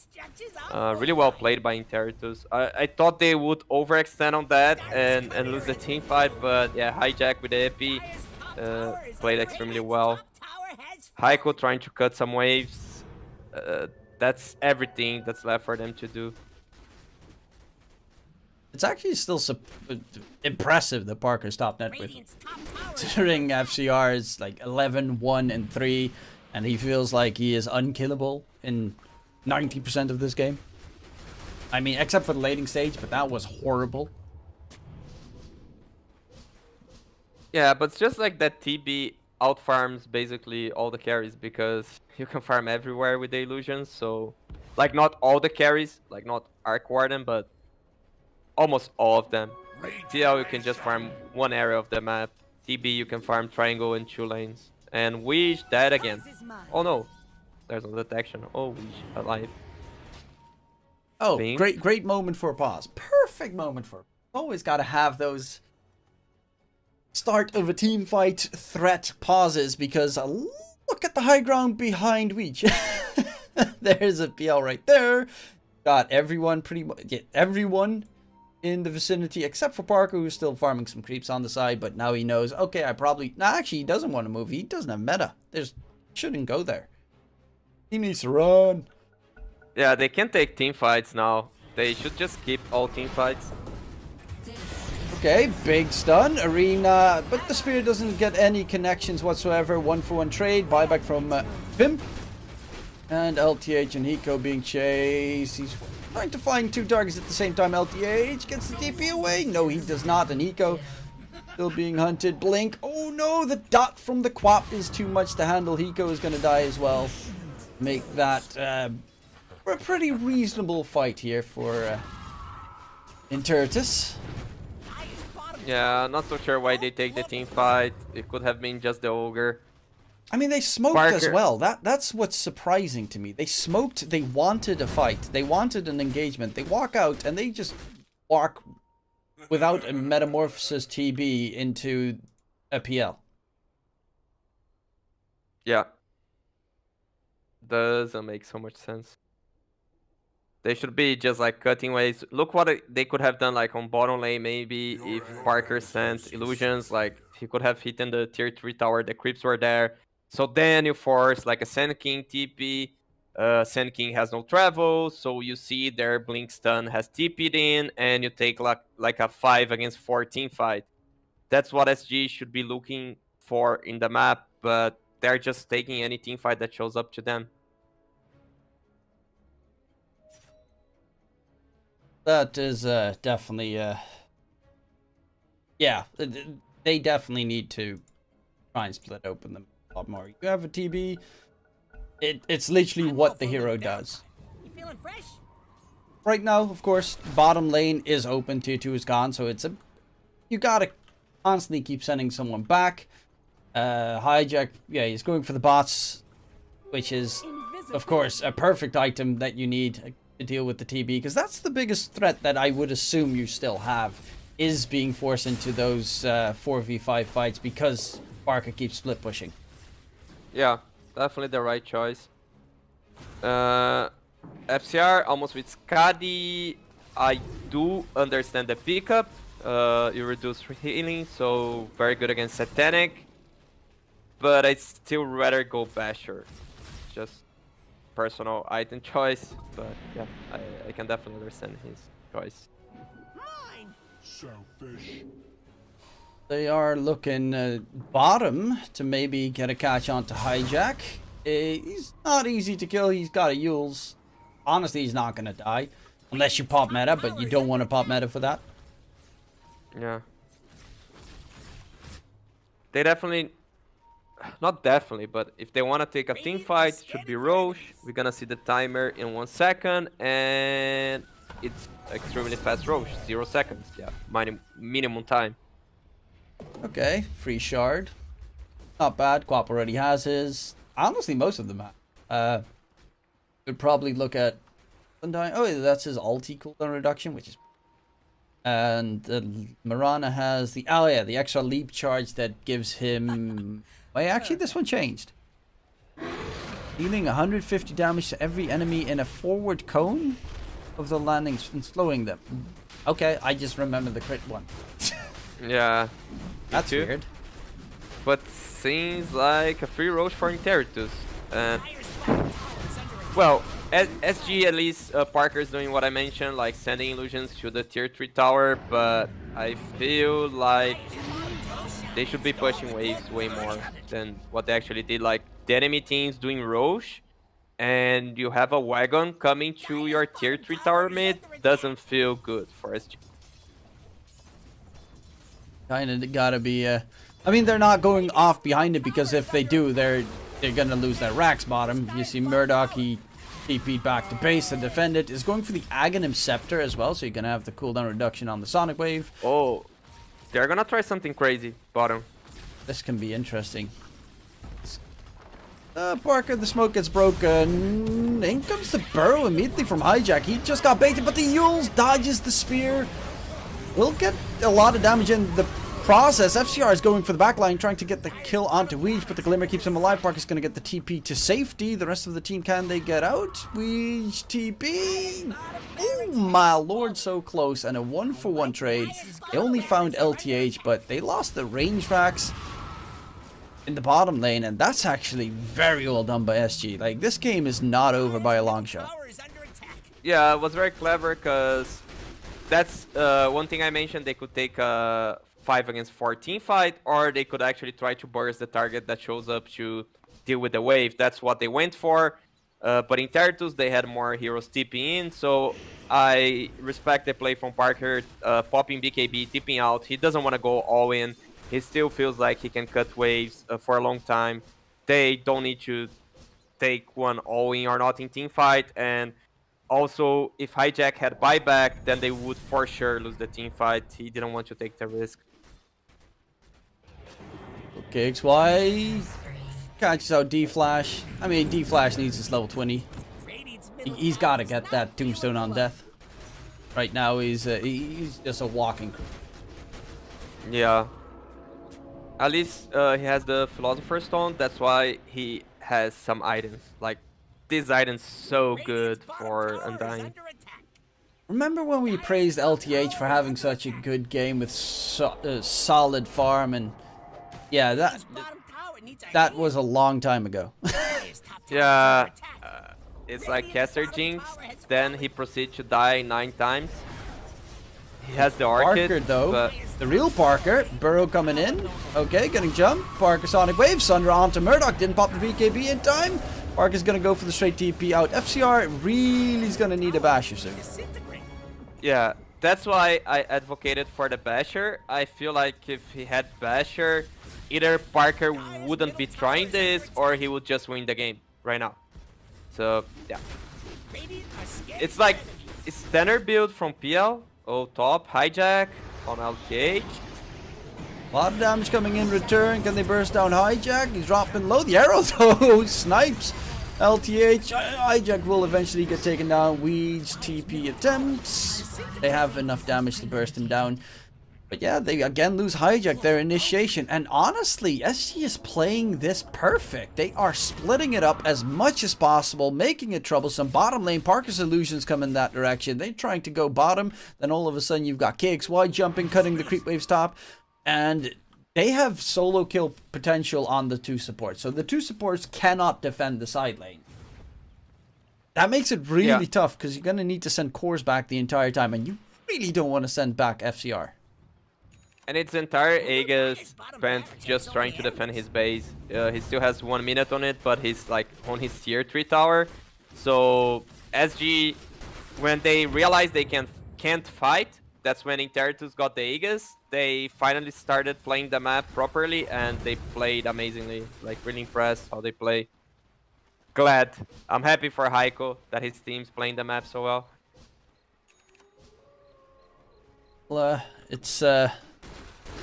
Really well played by Interitus. I thought they would overextend on that and lose the team fight, but yeah, Hijack with the Epi played extremely well. Heiko trying to cut some waves. That's everything that's left for them to do. It's actually still impressive that Parker stopped net with him. Considering FCR is like 11-1-3, and he feels like he is unkillable in 90% of this game. I mean, except for the lating stage, but that was horrible. Yeah, but it's just like that TB outfarms basically all the carries because you can farm everywhere with the illusions. So, like not all the carries, like not Arc Warden, but almost all of them. Like PL, you can just farm one area of the map. TB, you can farm triangle and 2 lanes. And Wish dead again. Oh no, there's no detection. Oh, Wish alive. Oh, Bing. great moment for a pause. Perfect moment for. Always got to have those start of a team fight threat pauses because look at the high ground behind Weech. There's a PL right there. Got everyone pretty much. Yeah, everyone in the vicinity except for Parker, who's still farming some creeps on the side, but now he knows, okay, I probably... No, actually, he doesn't want to move. He doesn't have meta. Shouldn't go there. He needs to run. Yeah, they can take team fights now. They should just keep all team fights. Okay, big stun. Arena, but the Spear doesn't get any connections whatsoever. 1-for-1 trade. Buyback from Pimp. And LTH and Hiko being chased. He's trying to find 2 targets at the same time. LTH gets the DP away. No, he does not. And Hiko still being hunted. Blink. Oh no, the dot from the Quap is too much to handle. Hiko is going to die as well. Make that a pretty reasonable fight here for Interitus. Yeah, not so sure why they take the team fight. It could have been just the Ogre. I mean, they smoked Parker. as well. That's what's surprising to me. They smoked. They wanted a fight. They wanted an engagement. They walk out and they just walk without a Metamorphosis TB into a PL. Yeah. Doesn't make so much sense. They should be just like cutting ways. Look what they could have done like on bottom lane maybe if Parker sent illusions. Like he could have hit in the tier 3 tower. The creeps were there. So then you force like a Sand King TP. Sand King has no travel. So you see their Blink stun has TP'd in. And you take like a 5 against 4 team fight. That's what SG should be looking for in the map. But they're just taking any team fight that shows up to them. That is definitely, yeah, they definitely need to try and split open them a lot more. You have a TB, It's literally what the hero does. You feeling fresh? Right now, of course, bottom lane is open. Tier 2 is gone, so it's a... You gotta constantly keep sending someone back. Hijack, yeah, he's going for the bots, which is, of course, a perfect item that you need to deal with the TB, because that's the biggest threat that I would assume you still have, is being forced into those 4v5 fights, because Parker keeps split pushing. Yeah, definitely the right choice. FCR almost with Skadi. I do understand the pickup. You reduce healing, so very good against Satanic. But I'd still rather go Basher. Just personal item choice. But yeah, I can definitely understand his choice. Mine. Selfish. They are looking bottom to maybe get a catch onto Hijack. He's not easy to kill. He's got a Eul's. Honestly, he's not going to die. Unless you pop meta, but you don't want to pop meta for that. Yeah. They definitely... Not definitely, but if they want to take a team fight, it should be Roche. We're going to see the timer in 1 second. And it's extremely fast Roche. 0 seconds. Yeah, minimum time. Okay, free shard. Not bad. Quap already has his. Honestly, most of them have. Would probably look at Undying. Oh, that's his ulti cooldown reduction, which is. And Mirana has the the extra leap charge that gives him. Wait, actually, this one changed. Dealing 150 damage to every enemy in a forward cone of the landings and slowing them. Okay, I just remember the crit one. Yeah. That's too. weird. But seems like a free Roche for Interitus. And well, SG at least Parker's doing what I mentioned, like sending illusions to the tier 3 tower, but I feel like they should be pushing waves way more than what they actually did. Like the enemy teams doing Roche, and you have a wagon coming to your tier 3 tower mid, doesn't feel good for SG. Kinda gotta be. I mean, they're not going off behind it, because if they do, they're gonna lose their racks bottom. You see Murdoch, he TP'd back to base to defend it. Is going for the Aghanim Scepter as well, so you're gonna have the cooldown reduction on the Sonic Wave. Oh, they're gonna try something crazy bottom. This can be interesting. Parker, the smoke gets broken. In comes the burrow immediately from Hijack. He just got baited, but the Eul's dodges the spear. Will get a lot of damage in the process. FCR is going for the backline, trying to get the kill onto Weege, but the Glimmer keeps him alive. Parker's going to get the TP to safety. The rest of the team, can they get out? Weege TP. Oh my lord, so close. And a 1-for-1 trade. They only found LTH, but they lost the range racks in the bottom lane, and that's actually very well done by SG. Like, this game is not over by a long shot. Yeah, it was very clever, because that's one thing I mentioned. They could take a 5 against 14 fight, or they could actually try to burst the target that shows up to deal with the wave. That's what they went for. But in Interitus, they had more heroes tipping in, so I respect the play from Parker, popping BKB, tipping out. He doesn't want to go all in. He still feels like he can cut waves for a long time. They don't need to take one all in or not in team fight, and also, if Hijack had buyback, then they would for sure lose the team fight. He didn't want to take the risk. Okay, XY catches out D-Flash. I mean, D-Flash needs his level 20. He's got to get that tombstone on death. Right now, he's just a walking. Yeah. At least he has the Philosopher's Stone. That's why he has some items. Like, this item's so good for Undying. Remember when we praised LTH for having such a good game with solid farm, and yeah, that was a long time ago. Yeah, it's like Caster Jinx, then he proceeds to die 9 times. He has the Arcade, Parker, though, but the real Parker, Burrow coming in, okay, getting jumped, Parker Sonic Wave, Sundra onto Murdoch, didn't pop the BKB in time. Parker's gonna go for the straight TP out. FCR really is gonna need a Basher soon. yeah, that's why I advocated for the Basher. I feel like if he had Basher, either Parker wouldn't be trying this, or he would just win the game right now. So yeah, Radiant are scanning it's like enemies. it's standard build from PL. Oh, top hijack on LTH. A lot of damage coming in return. Can they burst down Hijack? He's dropping low. The arrow though snipes LTH. Hijack will eventually get taken down. Weeds TP attempts. They have enough damage to burst him down. But yeah, they again lose Hijack, their initiation. And honestly, SG is playing this perfect. They are splitting it up as much as possible, making it troublesome. Bottom lane, Parker's Illusions come in that direction. They're trying to go bottom. Then all of a sudden you've got KXY jumping, cutting the creep waves top. And they have solo kill potential on the two supports. So the two supports cannot defend the side lane. That makes it really tough because you're going to need to send cores back the entire time. And you really don't want to send back FCR. And its entire Aegis spent just trying to defend his base. He still has 1 minute on it, but he's like on his tier 3 tower. So SG, when they realized they can't fight, that's when Interitus got the Aegis. They finally started playing the map properly, and they played amazingly. Like, really impressed how they play. Glad. I'm happy for Heiko that his team's playing the map so well. Well, it's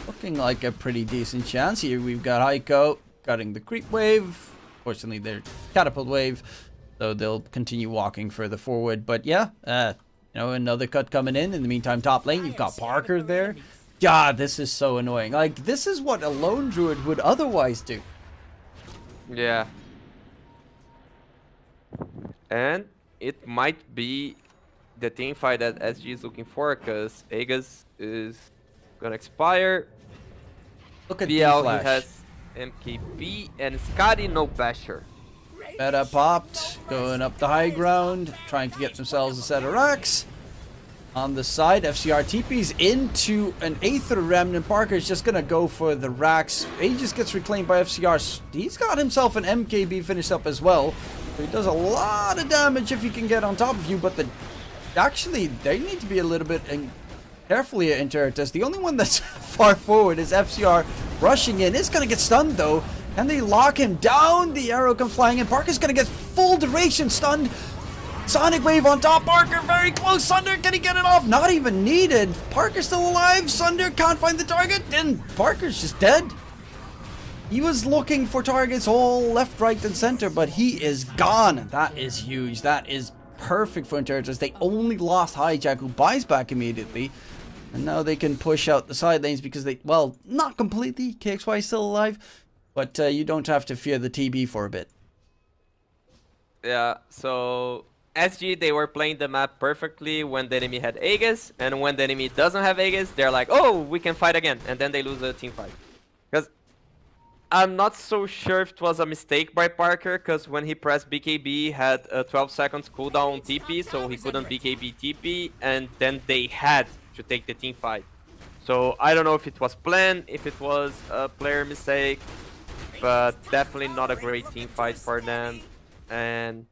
looking like a pretty decent chance here. We've got Heiko cutting the creep wave. Fortunately, they're catapult wave, so they'll continue walking further forward. But yeah, you know, another cut coming in. In the meantime, top lane, you've got Parker there. God, this is so annoying. Like, this is what a lone druid would otherwise do. Yeah. And it might be the team fight that SG is looking for, because Aegis is gonna expire. Look at BL, he D-Flash. has MKB and Scotty no basher. Meta popped, going up the high ground, trying to get themselves a set of racks. On the side, FCR TP's into an Aether Remnant. Parker's just gonna go for the racks. Aegis gets reclaimed by FCR. He's got himself an MKB finished up as well. So he does a lot of damage if he can get on top of you, but actually, they need to be a little bit carefully at Interitus. The only one that's far forward is FCR rushing in. It's gonna get stunned though. Can they lock him down? The arrow comes flying in. Parker's gonna get full duration stunned. Sonic Wave on top. Parker very close. Sunder, can he get it off? Not even needed. Parker's still alive. Sunder can't find the target. And Parker's just dead. He was looking for targets all left, right, and center, but he is gone. That is huge. That is perfect for Interitus. They only lost Hijack, who buys back immediately. And now they can push out the side lanes because they, well, not completely. KXY is still alive. But you don't have to fear the TB for a bit. Yeah, so SG, they were playing the map perfectly when the enemy had Aegis, and when the enemy doesn't have Aegis, they're like, oh, we can fight again, and then they lose the team fight. Because I'm not so sure if it was a mistake by Parker, because when he pressed BKB, he had a 12 seconds cooldown on TP, so he couldn't BKB TP, and then they had to take the team fight. So I don't know if it was planned, if it was a player mistake, but definitely not a great team fight for them. And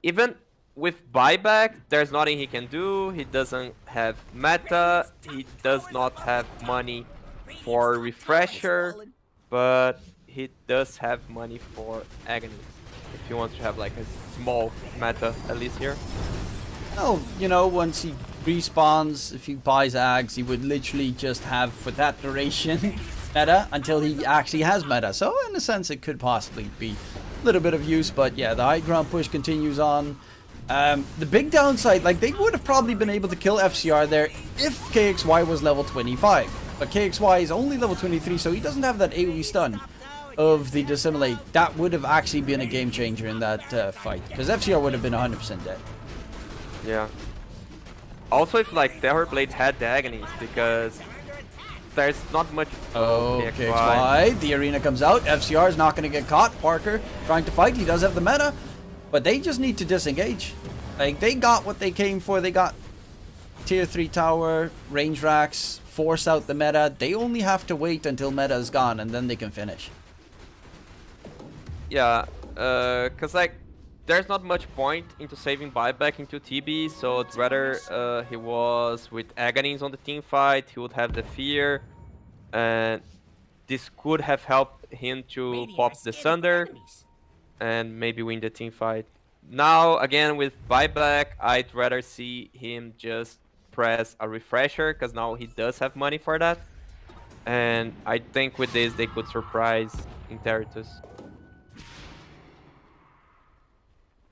even with buyback, there's nothing he can do. He doesn't have meta, he does not have money for refresher, but he does have money for agonies if he wants to have like a small meta at least here. Well, you know, once he respawns, if he buys Ags, he would literally just have for that duration meta until he actually has meta. So in a sense, it could possibly be a little bit of use, but yeah, the high ground push continues on. The big downside, like, they would have probably been able to kill FCR there if KXY was level 25. But KXY is only level 23, so he doesn't have that AoE stun of the Dissimilate. That would have actually been a game changer in that fight, because FCR would have been 100% dead. Yeah. Also, if like Terrorblade had the agonies, because there's not much. Oh, KXY. The arena comes out. FCR is not going to get caught. Parker trying to fight. He does have the meta, but they just need to disengage. Like, they got what they came for. They got tier 3 tower, range racks, force out the meta. They only have to wait until meta is gone, and then they can finish. Yeah, cause like there's not much point into saving buyback into TB, so it's rather he was with agonies on the team fight. He would have the fear, and this could have helped him to pop the Sunder and maybe win the team fight. Now, again, with buyback, I'd rather see him just press a refresher, because now he does have money for that. And I think with this, they could surprise Interitus.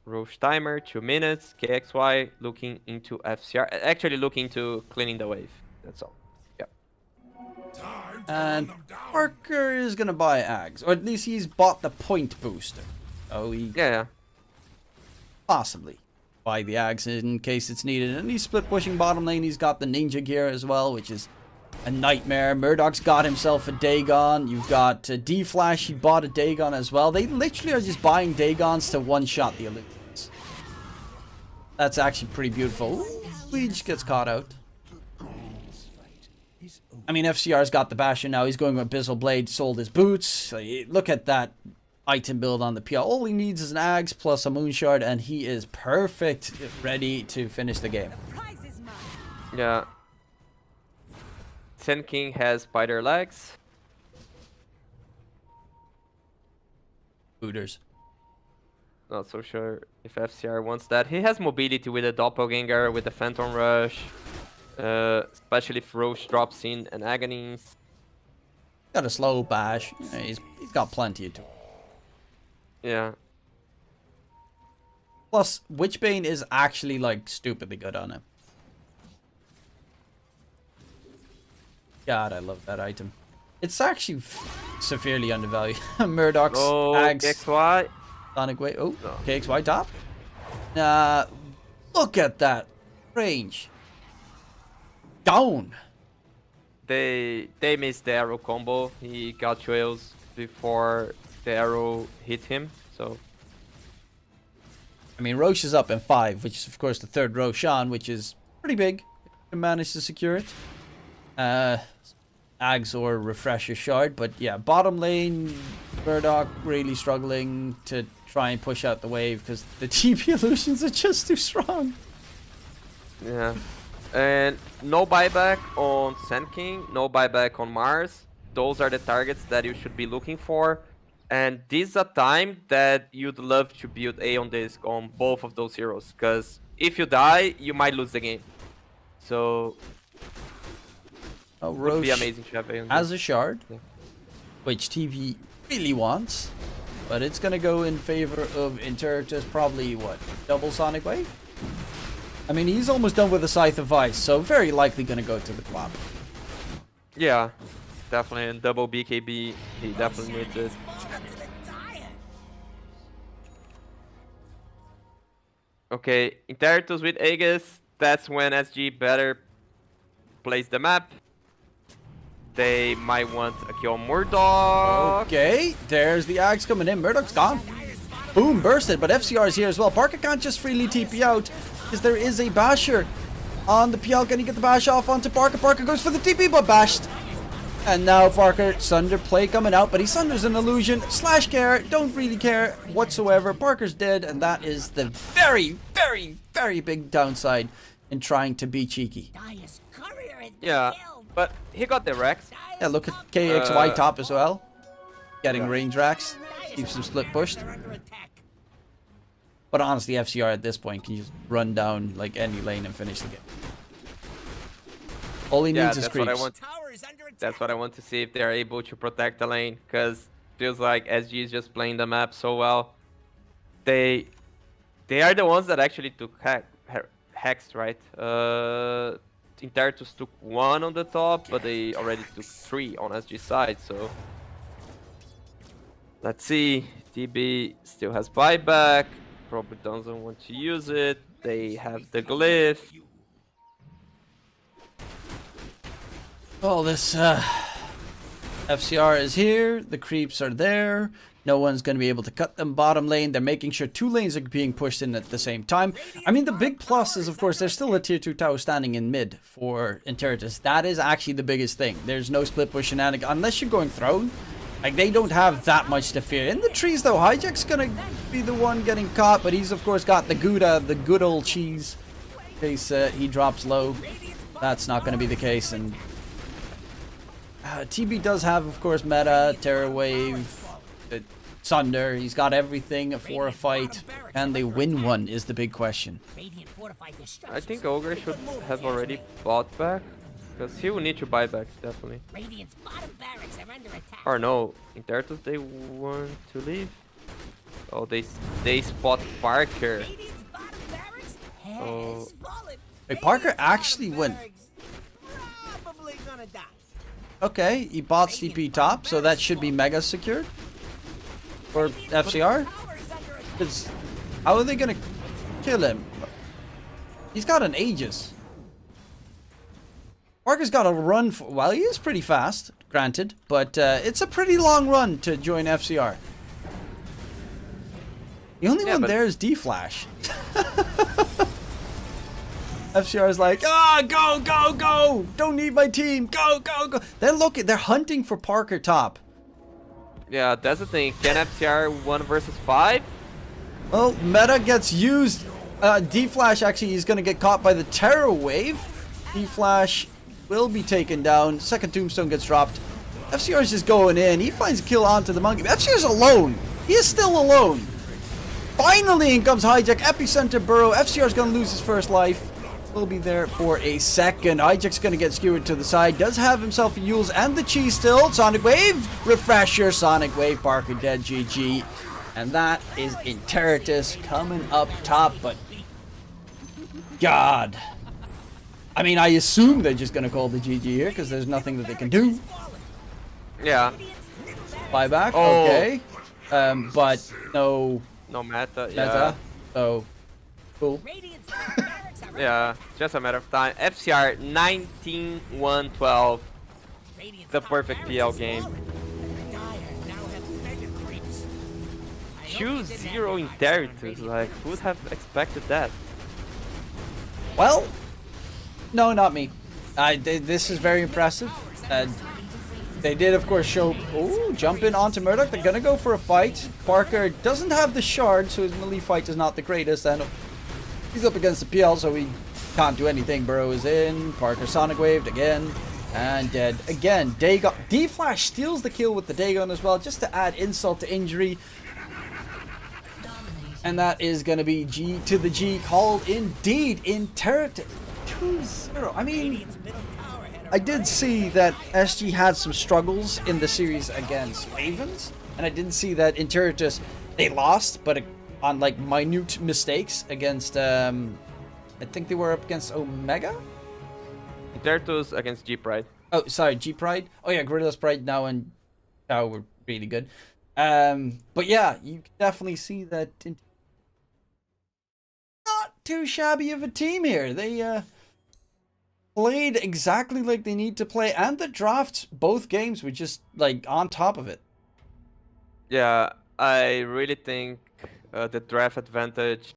Roche timer, 2 minutes. KXY looking into FCR. Actually looking to cleaning the wave. That's all. Yep. And Parker is going to buy Ags. Or at least he's bought the point booster. Oh, he Yeah. possibly buy the Ags in case it's needed. And he's split pushing bottom lane. He's got the ninja gear as well, which is a nightmare. Murdoch's got himself a Dagon. You've got D-Flash. He bought a Dagon as well. They literally are just buying Dagons to one-shot the illusions. That's actually pretty beautiful. Ooh, Weege gets caught out. I mean, FCR's got the Bastion now. He's going with Abyssal Blade. Sold his boots. Look at that item build on the PL. All he needs is an Ags plus a Moonshard, and he is perfect, ready to finish the game. Yeah. Sen King has spider legs. Hooters. Not so sure if FCR wants that. He has mobility with a Doppelganger, with a Phantom Rush. Especially if Roche drops in an Agony. Got a slow bash. Yeah, he's got plenty of tools. Yeah. Plus, Witchbane is actually, like, stupidly good on him. God, I love that item. It's actually severely undervalued. Murdoch's Ags. KXY. Sonic Wave. Oh, No. KXY top. Look at that range. Down. They missed the arrow combo. He got trails before the arrow hit him, so... I mean, Roche is up in 5, which is, of course, the third Roshan, which is pretty big. He managed to secure it. Ags or Refresher Shard, but yeah, bottom lane, Murdoch really struggling to try and push out the wave because the TP illusions are just too strong. Yeah. And no buyback on Sand King, no buyback on Mars. Those are the targets that you should be looking for. And this is a time that you'd love to build A on this, on both of those heroes. Because if you die, you might lose the game. So, Oh, it would Roche be amazing to have A on has this. a shard, Yeah. which TV really wants, but it's going to go in favor of Interitus, probably, what, double Sonic Wave? I mean, he's almost done with the Scythe of Ice, so very likely going to go to the club. Yeah, definitely. And double BKB, he definitely needs it. Okay, Interitus with Aegis. That's when SG better plays the map. They might want a kill on Murdoch. Okay, there's the Ags coming in. Murdoch's gone. Boom, bursted, but FCR is here as well. Parker can't just freely TP out because there is a basher on the PL. Can he get the bash off onto Parker? Parker goes for the TP, but bashed. And now Parker, Sunder play coming out, but he Sunders an illusion. Slash care, don't really care whatsoever. Parker's dead, and that is the very, very, very big downside in trying to be cheeky. Yeah, but he got the Rex. Yeah, look at KXY top as well. Getting range racks. Keeps him split pushed. But honestly, FCR at this point can just run down like any lane and finish the game. All he needs is creeps. That's what I want to see, if they are able to protect the lane, because feels like SG is just playing the map so well. They are the ones that actually took Hex, right? Interitus took 1 on the top, but they already took 3 on SG side, so... Let's see. TB still has buyback. Probably doesn't want to use it. They have the glyph. Well, this FCR is here. The creeps are there. No one's going to be able to cut them bottom lane. They're making sure 2 lanes are being pushed in at the same time. I mean, the big plus is, of course, there's still a tier 2 tower standing in mid for Interitus. That is actually the biggest thing. There's no split push shenanigans. Unless you're going throne, like, they don't have that much to fear. In the trees, though, Hijack's going to be the one getting caught. But he's, of course, got the Gouda, the good old cheese. In case he drops low. That's not going to be the case. And TB does have, of course, meta, Terror Wave. Sunder. He's got everything for a fight. Can they win one is the big question. Radiant fortified the I structure. think Ogre should have already bought back. Because he will need to buy back, definitely. Radiant's bottom barracks are under attack. Or no, Interitus, they want to leave. Oh, they spot Parker. Radiant's bottom barracks has Oh. fallen. Wait, Parker Radiant's actually bottom went. barracks probably gonna die. Okay, he bought CP top, so that should be mega secured for FCR. Tower is under attack. Because how are they gonna kill him? He's got an Aegis. Parker's got a run for. Well, he is pretty fast, granted, but it's a pretty long run to join FCR. The only one but- there is D-Flash. FCR is like, go, go, go! Don't need my team. Go, go, go! They're hunting for Parker top. Yeah, that's the thing. Can FCR 1 versus 5? Well, meta gets used. D-Flash actually is going to get caught by the Terror Wave. D-Flash will be taken down. Second Tombstone gets dropped. FCR is just going in. He finds a kill onto the monkey. FCR is alone. He is still alone. Finally, in comes Hijack. Epicenter Burrow. FCR is going to lose his first life. Will be there for a second. Hijack's going to get skewered to the side. Does have himself a Yules and the Cheese still. Sonic Wave. Refresher. Sonic Wave. Parker dead. GG. And that is Interitus coming up top. But God. I mean, I assume they're just going to call the GG here because there's nothing that they can do. Yeah. Buyback, Oh. okay. But no No meta, meta. yeah. So, cool. Radiant's bottom barracks are Yeah, just a matter of time. FCR 19-1-12. Radiant's The top perfect barracks PL is game. fallen. Dire now have mega creeps. I hope Choose they didn't 0 have the eyes on Interitus. Radiant. Like, who would have expected that? Well, no, not me. This is very impressive. They did, of course, show... Ooh, jump in onto Murdoch. They're going to go for a fight. Parker doesn't have the shard, so his melee fight is not the greatest. And he's up against the PL, so he can't do anything. Burrow is in. Parker Sonic Waved again. And dead again. Dagon. D-Flash steals the kill with the Dagon as well, just to add insult to injury. And that is going to be G to the G called indeed. Interitus 2-0. I mean... Radiant's middle tower had a I did see that SG had some struggles in the series against Ravens, and I didn't see that Interitus, they lost, but on like minute mistakes against, I think they were up against Omega? Interitus against G-Pride. Oh, sorry, G-Pride. Oh yeah, Gorilla's Pride now and Chow were really good. But yeah, you can definitely see that not too shabby of a team here. They, played exactly like they need to play, and the drafts, both games were just like on top of it. Yeah, I really think the draft advantage